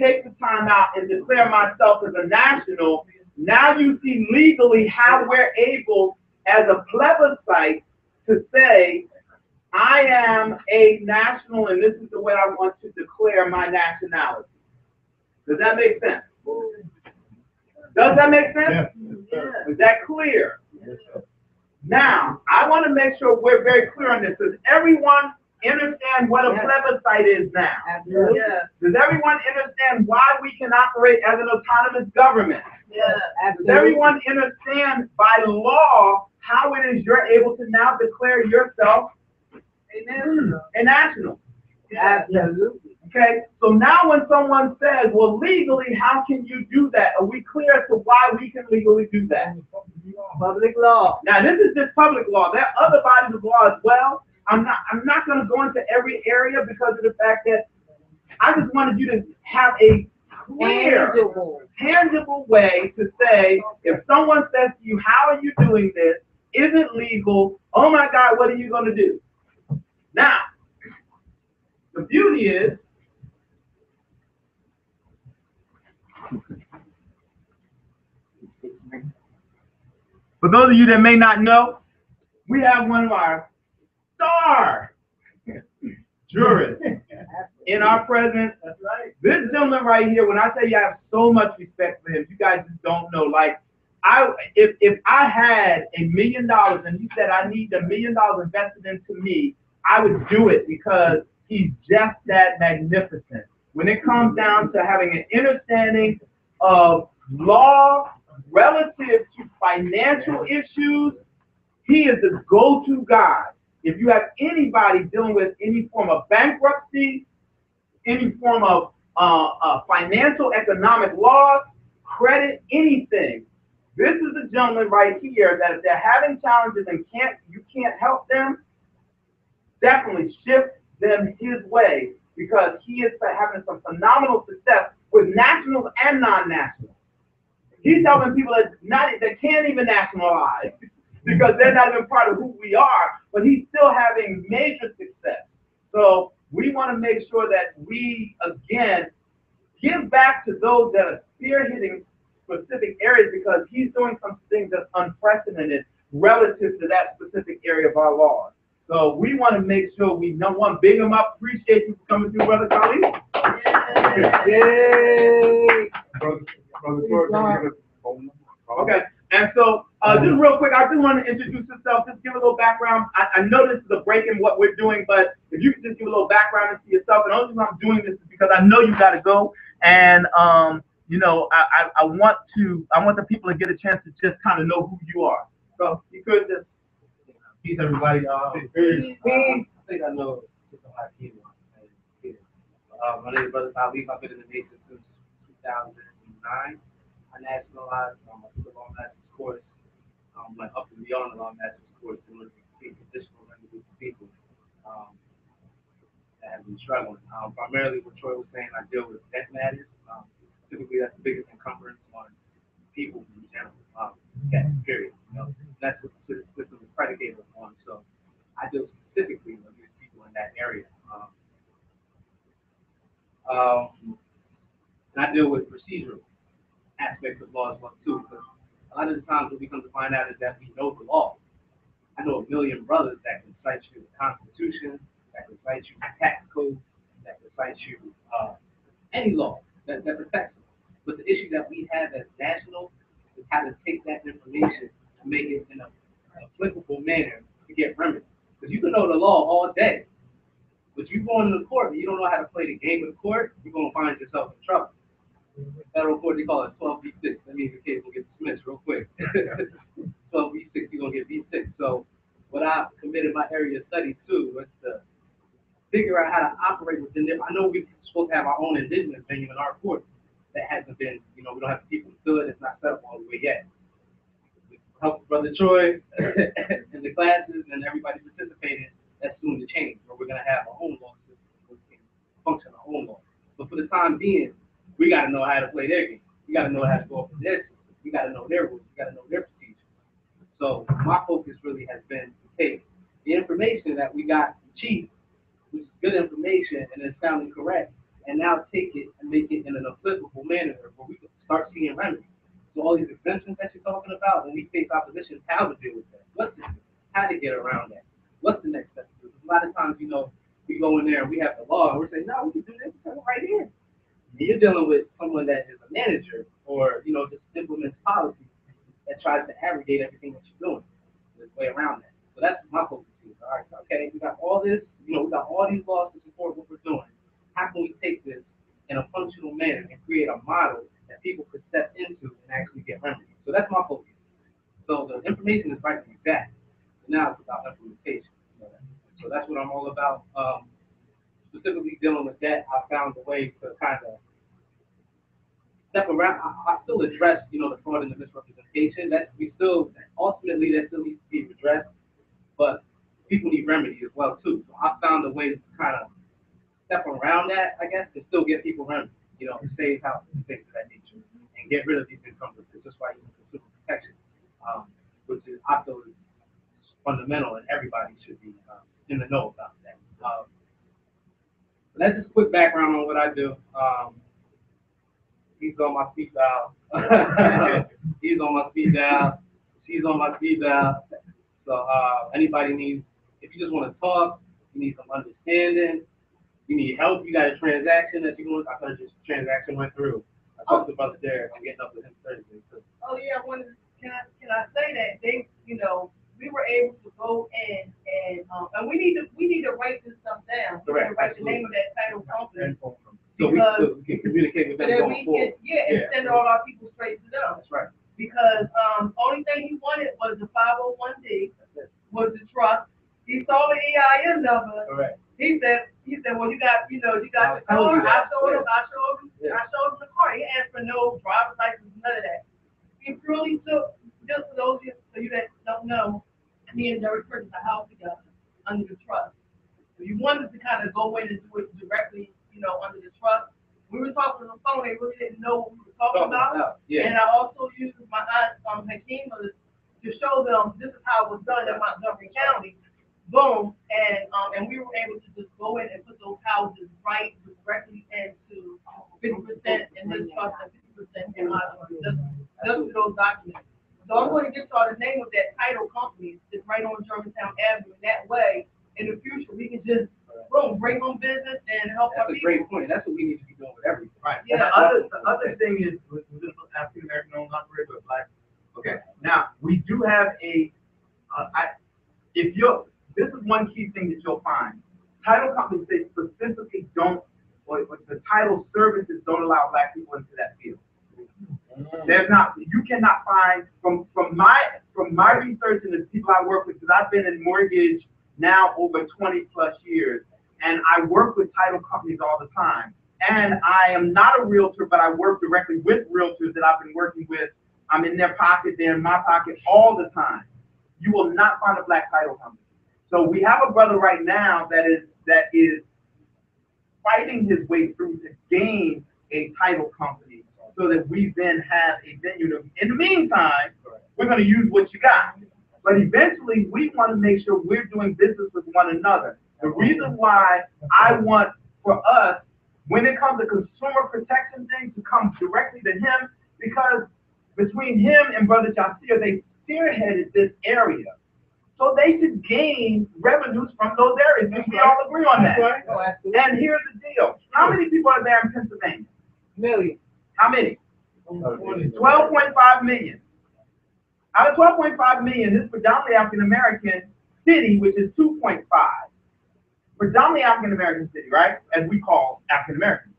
take the time out and declare myself as a national? Now you see legally how we're able, as a plebiscite, to say, I am a national and this is the way I want to declare my nationality. Does that make sense? Does that make sense? Yes. Is that clear? Yes. Now, I want to make sure we're very clear on this. Does everyone understand what a plebiscite is now? Absolutely. Yeah. Does everyone understand why we can operate as an autonomous government? Yeah. Does Absolutely. everyone understand by law how it is you're able to now declare yourself a national? Absolutely. Okay, so now when someone says, well, legally, how can you do that? Are we clear as to why we can legally do that? Public law. Now, this is just public law. There are other bodies of law as well. I'm not going to go into every area because of the fact that I just wanted you to have a clear, tangible way to say, if someone says to you, how are you doing this? Is it legal? Oh my God, what are you going to do? Now, the beauty is, for those of you that may not know, we have one of our star jurists in our presence. That's right. This gentleman right here, when I tell you I have so much respect for him, you guys just don't know. Like, if I had $1 million and he said I need $1 million invested into me, I would do it because he's just that magnificent. When it comes down to having an understanding of law relative to financial issues, he is the go-to guy. If you have anybody dealing with any form of bankruptcy, any form of financial economic laws, credit, anything, this is the gentleman right here that if they're having challenges and you can't help them, definitely shift them his way because he is having some phenomenal success with nationals and non-nationals. He's helping people that can't even nationalize because they're not even part of who we are, but he's still having major success. So we want to make sure that we, again, give back to those that are spearheading specific areas because he's doing some things that's unprecedented relative to that specific area of our laws. So we want to make sure we, number one, big him up. Appreciate you for coming through, Brother Khalid. Yay. Okay, and so just real quick, I do want to introduce yourself, just give a little background. I know this is a break in what we're doing, but if you could just give a little background into yourself. And the only reason I'm doing this is because I know you got to go, and you know, I want the people to get a chance to just kind of know who you are. So you could just. Peace, everybody. I think I know just a lot of people. My name is Brother Khalid. I've been in the nation since 2009. I nationalized. I took on national course. Went up and beyond the national course to look at additional languages of people that have been struggling. Primarily, what Troy was saying, I deal with debt matters. Typically, that's the biggest encumbrance on people in general. Debt, period. You know, that's what the system is predicated upon. So, I deal specifically with people in that area. And I deal with procedural aspects of law as well too, because a lot of the times what we come to find out is that we know the law. I know a million brothers that can cite you the Constitution, that can cite you the tax code, that can cite you any law that protects them. But the issue that we have as national is how to take that information and make it in an applicable manner to get remedy. Because you can know the law all day, but you go into the court and you don't know how to play the game of the court, you're going to find yourself in trouble. Federal court, they call it 12B6. That means the case will get dismissed real quick. 12B6, you're going to get B6. So what I committed my area of study to was to figure out how to operate within it. I know we're supposed to have our own indigenous venue in our court. That hasn't been, we don't have the people stood. It's not set up all the way yet. Help Brother Troy in the classes and everybody participating, that's soon to change. Where we're going to have our own law system, we can function our own law. But for the time being, we got to know how to play their game. We got to know how to go up with their system. We got to know their rules. We got to know their procedures. So my focus really has been to take the information that we got from Chief, which is good information and it's sounding correct, and now take it and make it in an applicable manner where we can start seeing remedies. So all these exemptions that you're talking about, when we face opposition, how to deal with that, what to do, how to get around that, what's the next step to do. A lot of times, we go in there and we have the law and we're saying, no, we can do this right here. And you're dealing with someone that is a manager or, just implements policy that tries to aggregate everything that you're doing. There's a way around that. So that's my focus is, all right, okay, we got all this, we got all these laws to support what we're doing. How can we take this in a functional manner and create a model that people could step into and actually get remedies? So that's my focus. So the information is right to be back. Now it's about implementation. So that's what I'm all about. Specifically dealing with that, I found a way to kind of step around. I still address, the fraud and the misrepresentation. That we still ultimately that still needs to be addressed, but people need remedy as well too. So I found a way to kind of step around that, I guess, and still get people remedy, to save houses and things of that nature, and get rid of these encumbrances. That's why you need consumer protection, which is I feel is fundamental, and everybody should be in the know about that. That's just a quick background on what I do. He's on my speed dial. He's on my speed dial. She's on my speed dial. So anybody needs, if you just want to talk, you need some understanding, you need help, you got a transaction that you want, I thought this transaction went through. I talked to Brother Derek, I'm getting up with him Thursday. So. Oh yeah, can I say that they, we were able to go in and we need to write this stuff down. Correct. We write the name of that title company. So we can communicate with them going forward. And send all our people straight to them. That's right. Because only thing he wanted was the 501D, was the trust. He saw the EIN number. Correct. He said, well, you got the car. I showed him the car. He asked for no driver's license, none of that. He really took, just for those of you that don't know, me and Derek purchased a house together under the trust. If you wanted to kind of go in and do it directly, under the trust, we were talking on the phone. They really didn't know what we were talking about. Yeah. And I also used my aunt, Hakeem, to show them this is how it was done in Montgomery County. Boom, and we were able to just go in and put those houses right directly into 50% in his trust and 50% in my trust. Just for those documents. So I'm going to get y'all the name of that title company. It's right on Germantown Avenue. That way, in the future, we can just boom, bring on business and help our people. That's a great point. That's what we need to be doing with everything. Right. Yeah. The other thing is, with African American owned operator, but black. Okay. Now we do have this is one key thing that you'll find. Title companies, they specifically don't, or the title services don't allow black people into that field. There's not, you cannot find from my research and the people I work with, because I've been in mortgage now over 20 plus years, and I work with title companies all the time. And I am not a realtor, but I work directly with realtors that I've been working with. I'm in their pocket, they're in my pocket all the time. You will not find a black title company. So we have a brother right now that is fighting his way through to gain a title company so that we then have a venue. In the meantime, we're going to use what you got. But eventually, we want to make sure we're doing business with one another. The reason why I want for us, when it comes to consumer protection things, to come directly to him, because between him and Brother Jasir, they spearheaded this area. So they should gain revenues from those areas. We all agree on that. And here's the deal. How many people are there in Pennsylvania? Million. How many? 12.5 million. Out of 12.5 million, this predominantly African-American city, which is 2.5. Predominantly African-American city, right? As we call African-Americans.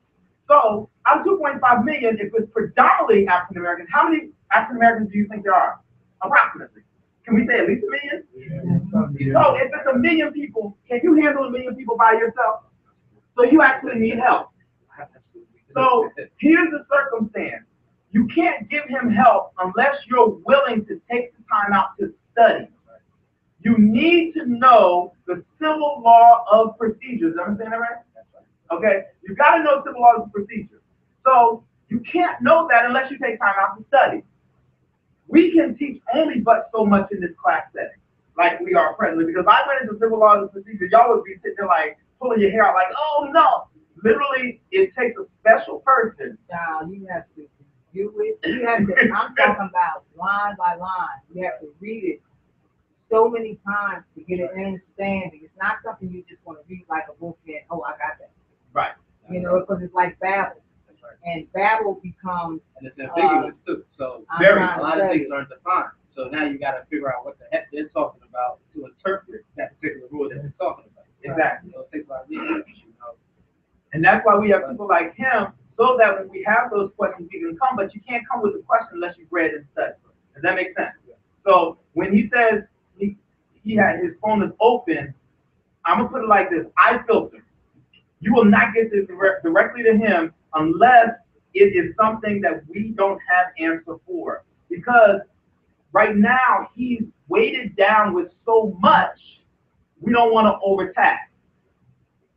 So out of 2.5 million, if it's predominantly African Americans, how many African Americans do you think there are? Approximately. Can we say at least a million? Yeah. So if it's a million people, can you handle a million people by yourself? So you actually need help. So here's the circumstance. You can't give him help unless you're willing to take the time out to study. You need to know the civil law of procedures. Understand that right? Okay? You got to know civil law of procedures. So you can't know that unless you take time out to study. We can teach only but so much in this class setting, like we are presently, because I went into civil law and procedure, y'all would be sitting there like pulling your hair out like, oh no. Literally, it takes a special person. Now you have to do it. You have to. I'm talking about line by line. You have to read it so many times to get an understanding. It's not something you just want to read like a book and oh, I got that. Right. You know, because it's like Babel, and Babel becomes. And it's ambiguous too. So Very. a lot of things aren't defined. So now you got to figure out what the heck they're talking about to interpret that particular rule that they're talking about. Exactly. So it takes a lot of research, And that's why we have people like him, so that when we have those questions, we can come, but you can't come with a question unless you've read and studied. Does that make sense? So when he says he had his phone is open, I'm gonna put it like this: I filter. You will not get this directly to him unless it is something that we don't have answer for. Because right now he's weighted down with so much, we don't want to overtax.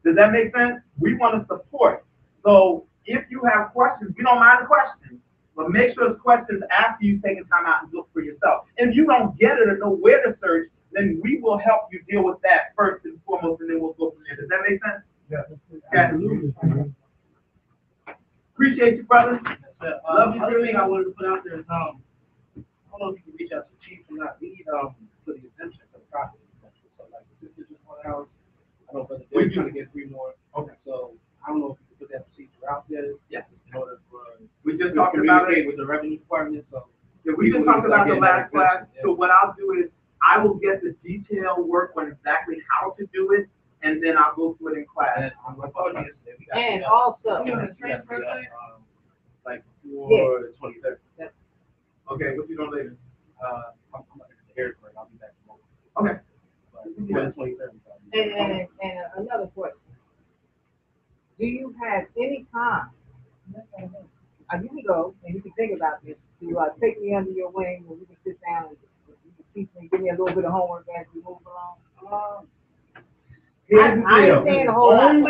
Does that make sense? We want to support. So if you have questions, we don't mind the questions, but make sure it's questions after you've taken time out and look for yourself. If you don't get it or know where to search, then we will help you deal with that first and foremost, and then we'll go from there. Does that make sense? Yeah. Okay. Appreciate you, brother. Love you. Other thing I wanted to put out there is I don't know if you can reach out to the chief or not. We need for the exemption for the property. So like this is just 1 hour. I know Brother Dave's trying to get 3 more. Okay. So I don't know if you can put that procedure out there. Yeah. In order for We just talked about it with the revenue department. So yeah, we just talked about the last class. So what I'll do is I will get the detailed work on exactly how to do it, and then I'll go through it in class. And also, like before the 23rd. Okay, what you doing later? I'm at the airport. I'll be back tomorrow. Okay. Before the 23rd. and another question. Do you have any time? You can go and you can think about this. To take me under your wing, and we can sit down and you can teach me, give me a little bit of homework as we move along. I ain't saying a whole lot. I'm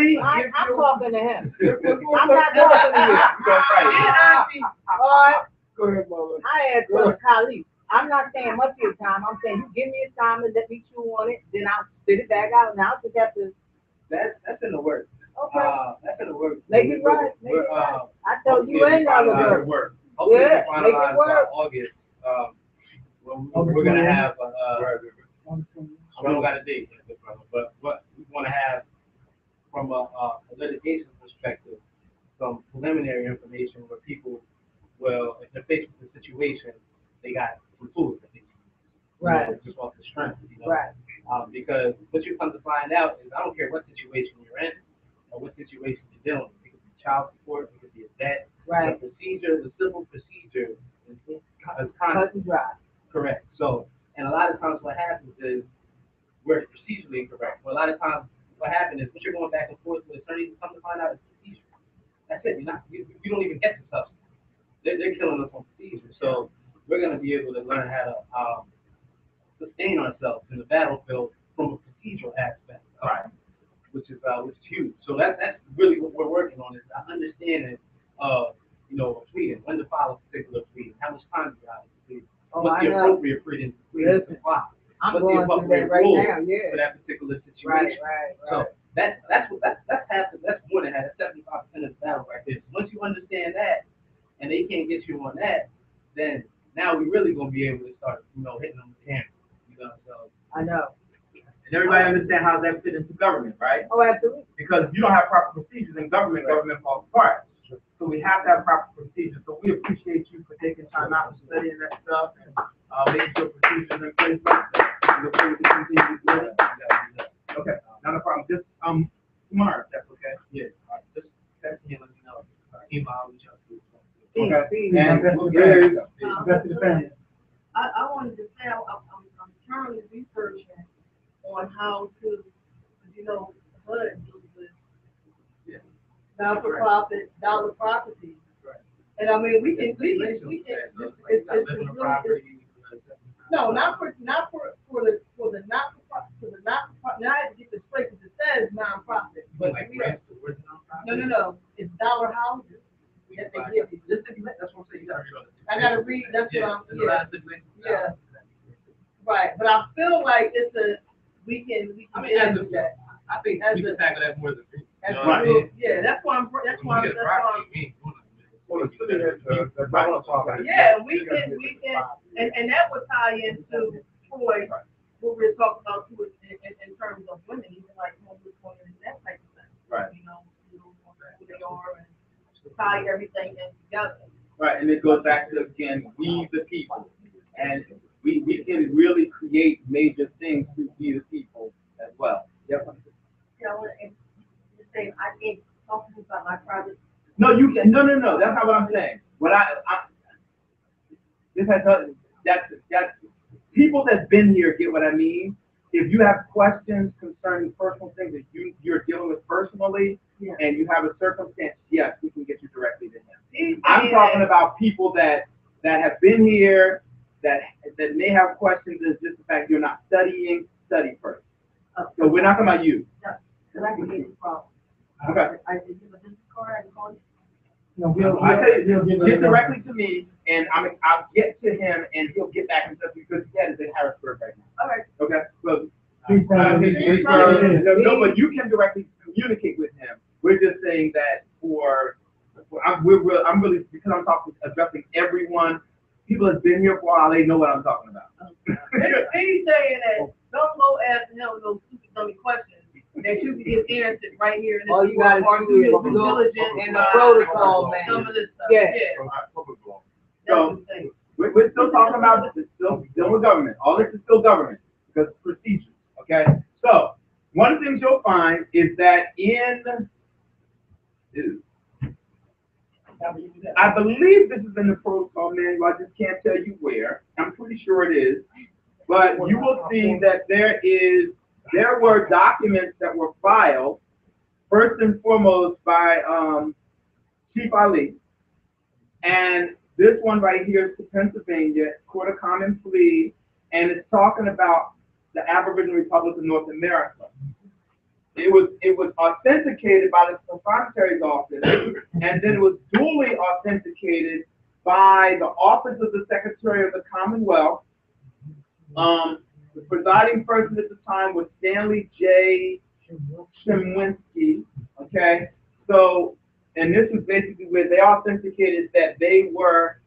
talking to him. I'm not talking to you. All right. Go ahead, Mother. I asked Brother Khalid. I'm not saying much of your time. I'm saying you give me a time and let me chew on it, then I'll spit it back out, and I'll just have to. That's in the works. Okay. That's in the works. Make it right. Make it right. I told you ain't other work. Hopefully Yeah, we make it finalize by work. August. We're gonna have we don't got a date yet, but we want to have from a litigation perspective some preliminary information where people will, if they're faced with a situation, they got some tools that they can use. Right. Just off the strength, Right. Because what you come to find out is I don't care what situation you're in or what situation you're dealing with. It could be child support, it could be a debt. Right. The procedure, the civil procedure is Cut constant. and dry. Correct. So, and a lot of times what happens is we're procedurally incorrect. Well, a lot of times what happens is what you're going back and forth with attorneys, come to find out it's procedure. That's it. You don't even get the substance. They're killing us on procedure. So we're going to be able to learn how to sustain ourselves in the battlefield from a procedural aspect. Right. Which is huge. So that's really what we're working on is understanding pleading, when to file a particular plea, how much time you got to plead, what's the appropriate pleading to file, what's the appropriate rule for that particular situation. Right. So that's more than half. That's 75% of the battle right there. So once you understand that, and they can't get you on that, then now we're really gonna be able to start, hitting them with the hammer. So I know. And everybody understand how that fit into government, right? Oh, absolutely. Because you don't have proper procedures in government, government falls apart. So we have to have proper procedures. So we appreciate you for taking time out and studying that stuff and making sure procedures in place. We look forward to continue doing it. Okay, not a problem. Just tomorrow, if that's okay. yeah, just text me and let me know. fees. And That's the family. I wanted to say, I'm currently researching on how to, you know, HUD deals with not-for-profit, dollar properties. And I mean, we can, it's really, no, not for the not for the not-for-profit, now I have to get this straight, because it says non-profit. But no, it's dollar houses that they give you. That's what I'm saying, you gotta read all the. I gotta read, that's what I'm, There's a lot of stipulations. yeah. Right, but I feel like it's we can I mean, as do a, that. I think As we a- can tackle that more than. You As know a what I real- mean? Yeah, that's why I'm, yeah, we can, and that would tie into Troy, what we're talking about too, in terms of women, even like homeless women and that type of thing. Right. You know, who they are and tie everything in together. Right, and it goes back to, again, we the people. And we can really create major things through we the people as well. Yep. You know, and you say, I can't talk to you about my private. No, you can, no, that's not what I'm saying. What this has, that's, people that's been here get what I mean. If you have questions concerning personal things that you're dealing with personally, Yeah. and you have a circumstance, yes, we can get you directly to him. These I'm days- talking about people that have been here, that may have questions. Is just the fact you're not studying. Study first. So we're not talking about you. Cause I can get the problem. Okay. I did give a business card, I can call you. No, I tell you, get directly to me, and I'll get to him, and he'll get back in touch because he is in Harrisburg right now. All right. Okay. So Please, no, but you can directly communicate with him. We're just saying that I'm really, because I'm addressing everyone. People that's been here for a while, they know what I'm talking about. He's saying that don't go asking him those stupid dummy questions that you can get answered right here in this. All you gotta or do is due go diligence in the by protocol, man. Some of this stuff, Yeah. So That's the thing. we're still talking about this. Still with government. All this is still government because it's procedures. Okay. So one of the things you'll find is that I believe this is in the protocol manual. I just can't tell you where. I'm pretty sure it is. But you will see that there were documents that were filed, first and foremost by Chief Ali. And this one right here is to Pennsylvania, Court of Common Pleas, and it's talking about the Aboriginal Republic of North America. It was authenticated by the Secretary's office, and then it was duly authenticated by the Office of the Secretary of the Commonwealth. The presiding person at the time was Stanley J. Chemwinsky. Okay, so, and this was basically where they authenticated that they were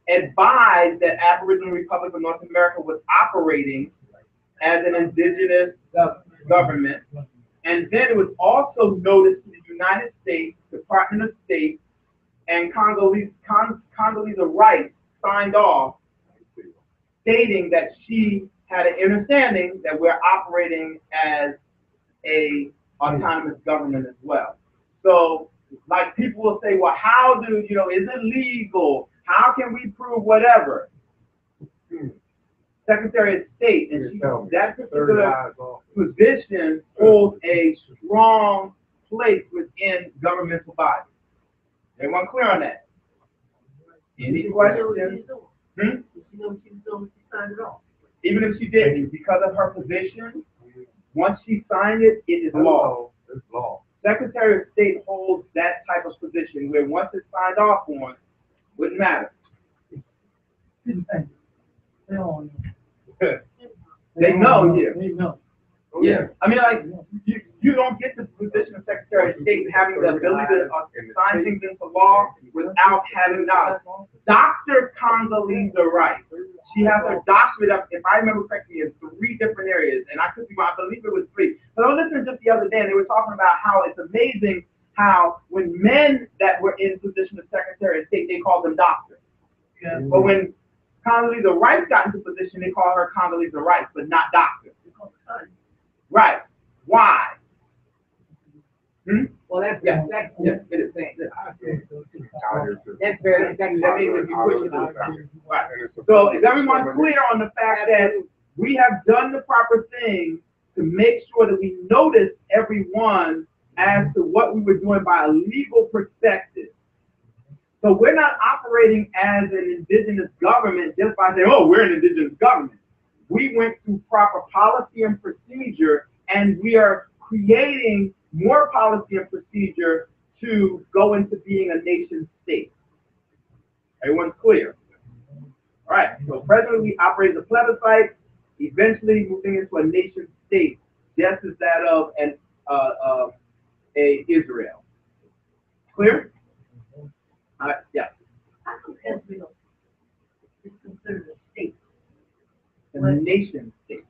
advised that Aboriginal Republic of North America was operating as an indigenous government. And then it was also noticed to the United States Department of State and Congolese Rice signed off, stating that she had an understanding that we're operating as a autonomous government as well. So, like people will say, well, how do is it legal? How can we prove whatever? Secretary of State, and that particular position holds a strong place within governmental bodies. Everyone clear on that? Any questions? Even if she didn't, because of her position, once she signed it, it is law. It's law. Secretary of State holds that type of position where once it's signed off on, wouldn't matter. They know, yeah. They know. Yeah, I mean, like, you don't get the position of Secretary of State having the ability to sign things into law without having knowledge. Dr. Condoleezza Rice, she has her doctorate up, if I remember correctly, in 3 different areas, and I could be wrong, I believe it was 3. But I was listening just the other day, and they were talking about how it's amazing how when men that were in position of Secretary of State, they called them doctors. Yeah. But when Condoleezza Rice got into position, they call her Condoleezza Rice, but not doctor. Right. Why? Well, that's Yeah. exactly Yeah, it is. the thing. That's very, exactly, That means if you push it on. Right. So is everyone clear on the fact that we have done the proper thing to make sure that we notice everyone as to what we were doing by a legal perspective? So we're not operating as an indigenous government just by saying, oh, we're an indigenous government. We went through proper policy and procedure, and we are creating more policy and procedure to go into being a nation state. Everyone's clear? All right, so presently we operate as a plebiscite, eventually moving into a nation state, just as that of a Israel. Clear? All right, yeah. How come Israel is considered a state? A nation state.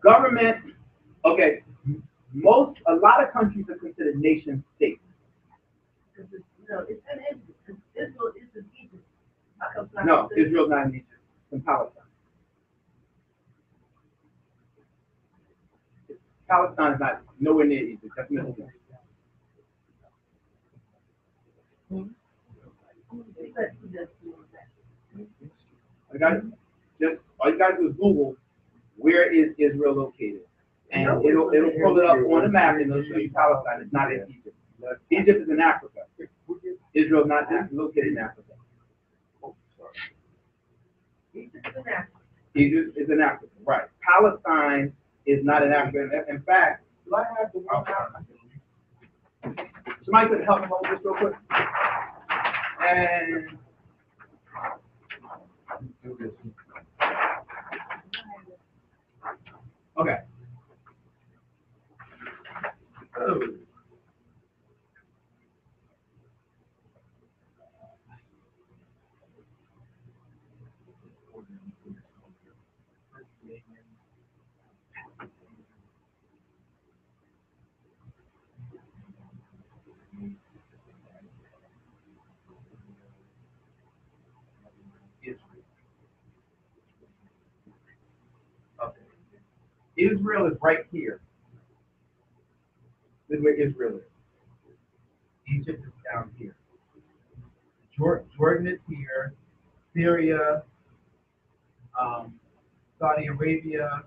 Government, okay, a lot of countries are considered nation states. Because it's, it's in Israel. Israel is in Egypt. How come it's not No, considered- Israel's not in Egypt, it's in Palestine. Palestine is not nowhere near Egypt, that's Middle East. All you gotta do is Google, where is Israel located? And it'll pull it up on the map and it'll show you Palestine. It's not in Egypt. Egypt is in Africa. Israel is not located in Africa. Egypt is in Africa, right. Palestine is not in Africa. In fact, do I have the one out? Somebody could help me hold this real quick. And okay. Oh. Okay. Israel is right here. This is where Israel is. Egypt is down here. Jordan is here. Syria, Saudi Arabia,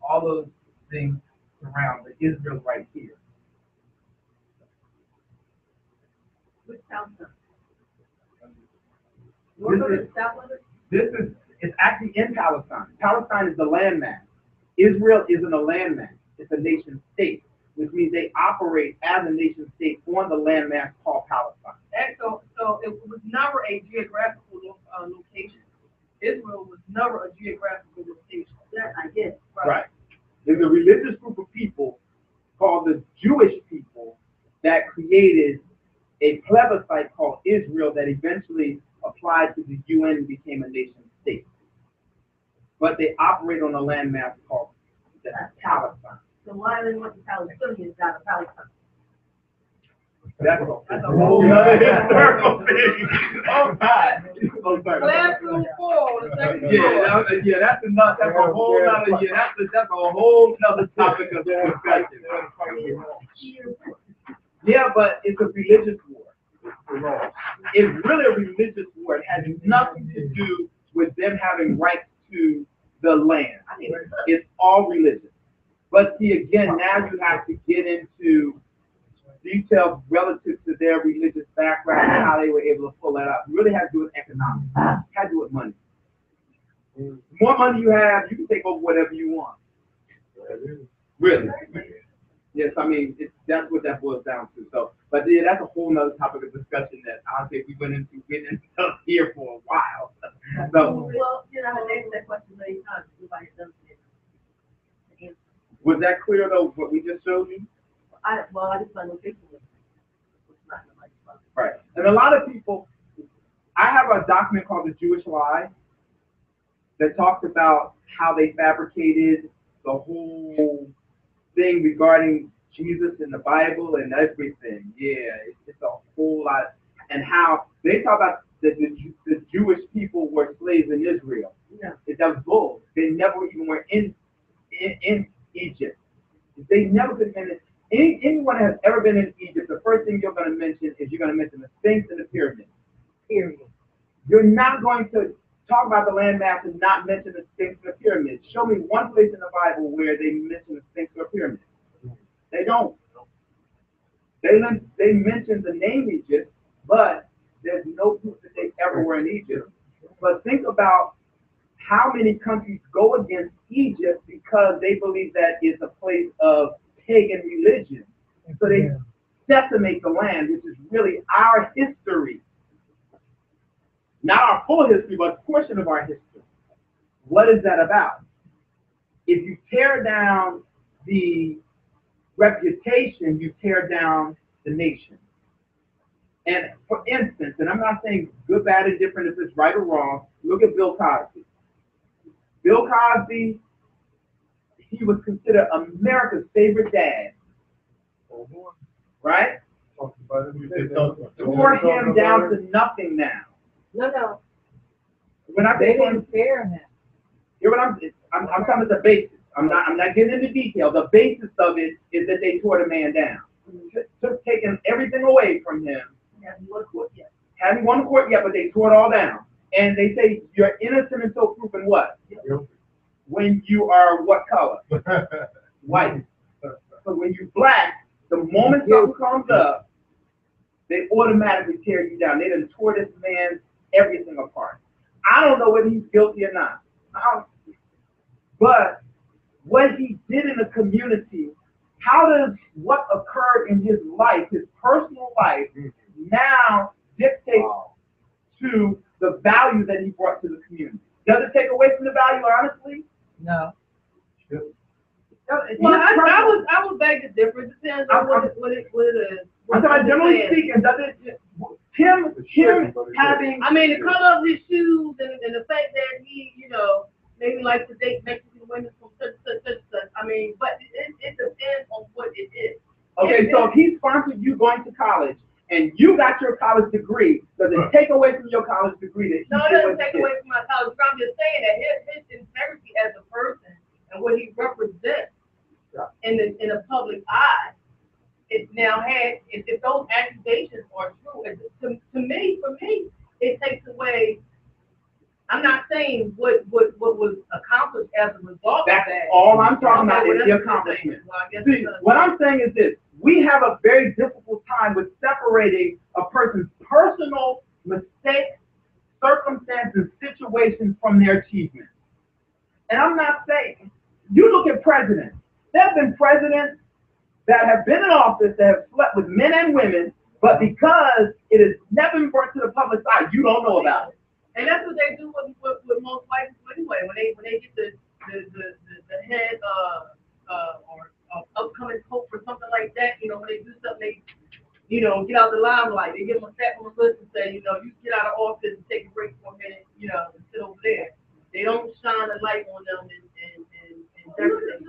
all those things surround, but Israel's right here. Which Palestine? This is it's actually in Palestine. Palestine is the landmass. Israel isn't a landmass. It's a nation state, which means they operate as a nation state on the landmass called Palestine. And so it was never a geographical location. Israel was never a geographical location. That I get. Right. There's a religious group of people called the Jewish people that created a plebiscite called Israel that eventually applied to the UN and became a nation state. But they operate on a landmass called Palestine. So why do they want the Palestinians out of Palestine? That's a whole other historical thing. Oh, God. Oh, sorry. Classroom 4, the second floor. Yeah, that's enough. That's a whole other. Yeah, that's a whole other topic of discussion. Yeah, but it's a religious war. It's really a religious war. It has nothing to do with them having rights to the land. It's all religious. But see, again, now you have to get into details relative to their religious background and how they were able to pull that up. It really has to do with economics. It has to do with money. The more money you have, you can take over whatever you want. Really. Yes, I mean, that's what that boils down to. So, but yeah, that's a whole nother topic of discussion that I think we went into getting here for a while. So, Well, I answered that question many times. Nobody doesn't answer. Was that clear though, what we just showed you? I just my location was not in the right spot. Right. And a lot of people, I have a document called The Jewish Lie that talks about how they fabricated the whole thing regarding Jesus in the Bible and everything. Yeah, it's a whole lot. And how they talk about that the Jewish people were slaves in Israel. Yeah. That was bull. They never even were in Egypt. They never could have been. Anyone has ever been in Egypt, the first thing you're going to mention is you're going to mention the Sphinx and the pyramids. Period. You're not going to talk about the landmass and not mention the Sphinx and the pyramids. Show me one place in the Bible where they mention the Sphinx or pyramids. They don't. They mention the name Egypt, but there's no proof that they ever were in Egypt. But think about how many countries go against Egypt because they believe that it's a place of pagan religion. So they decimate the land, which is really our history. Not our full history, but a portion of our history. What is that about? If you tear down the reputation, you tear down the nation. And for instance, and I'm not saying good, bad, or different if it's right or wrong, look at Bill Cosby. Bill Cosby, he was considered America's favorite dad. Right? Tore him down to nothing now. No. When I They say didn't spare him. hear what I'm talking about the basis. I'm not getting into detail. The basis of it is that they tore the man down. Just taking everything away from him. Hadn't won the court yet, but they tore it all down. And they say you're innocent until proven what? When you are what color? White. So when you're black, the moment something comes up, they automatically tear you down. They done tore this man's everything apart. I don't know whether he's guilty or not. But what he did in the community, how does what occurred in his life, his personal life, now dictate to the value that he brought to the community? Does it take away from the value, honestly? No. Well, I would beg to differ. It depends on what it is. I'm talking about generally speaking, does it, him having... I mean, the color of his shoes and the fact that he, maybe likes to date Mexican women from such. I mean, but it depends on what it is. Okay, so if he sponsored you going to college and you got your college degree, does it take away from your college degree that No, it doesn't take away from my college degree. I'm just saying that his integrity as a person and what he represents in the public eye, it now had, if those accusations are true, for me, it takes away. I'm not saying what was accomplished as a result of that. All I'm talking about is the accomplishment. See, what I'm saying is this: we have a very difficult time with separating a person's personal mistakes, circumstances, situations from their achievements. And I'm not saying, you look at presidents. There have been presidents that have been in office that have slept with men and women, but because it has never been brought to the public eye, you don't know about it. And that's what they do with most white people anyway. When they get the head or upcoming pope or something like that, when they do something, they get out the limelight. They give them a step on the list and say, you get out of office and take a break for a minute, and sit over there. They don't shine a light on them and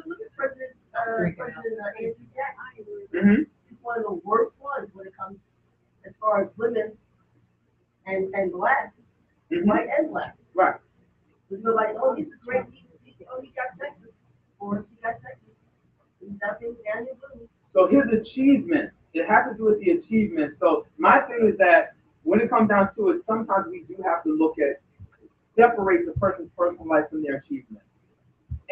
look at President Andrew Jackson. He's one of the worst ones when it comes as far as women and blacks. White and black. Right. You're like, oh, he's a great, he got Texas, or he got Texas. He's nothing down your blue. So his achievement, it has to do with the achievement. So my thing is that when it comes down to it, sometimes we do have to look at, separate the person's personal life from their achievement.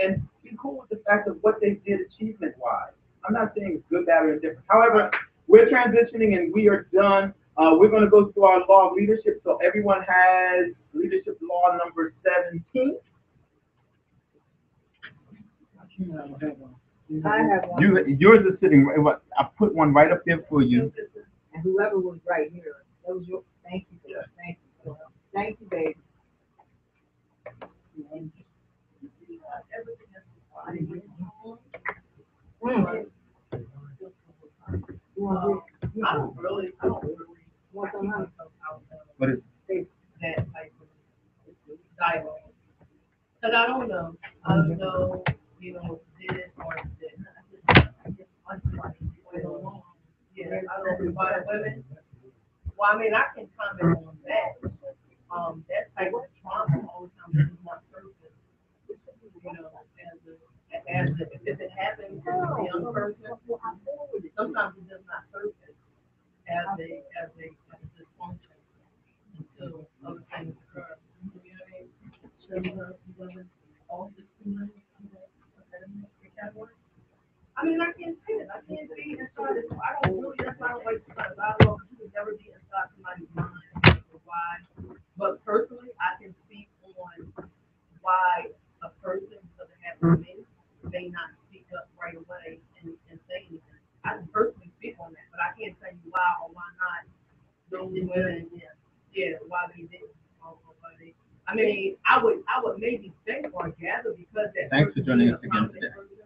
And be cool with the fact of what they did achievement-wise. I'm not saying it's good, bad, or indifferent. However, we're transitioning and we are done. We're going to go through our law of leadership. So everyone has leadership law number 17. I have one. Yours is sitting right. I put one right up there for you. And whoever was right here, that was your. Thank you, sir. Thank you, baby. I don't really Want some honey? What is that type of dialogue. Because I don't know. I don't know, did or didn't. Yeah, I don't know about women. Well, I mean, I can comment on that. That type of trauma always comes to my person. If it happens to a young person, sometimes it does not surface as a dysfunction until other things occur. You know what I mean? So, all the category. I mean, I can't say it. I can't be inside it. I don't really, that's why I don't like to talk about dialogue. You can never be inside somebody's mind or why. But personally, I can speak on why a person doesn't have to me may not speak up right away and say anything. I can personally speak on that, but I can't tell you why or why not those women, why they didn't. Or why they, I mean, I would maybe think or gather because that Thanks for person joining is us a again prominent today. person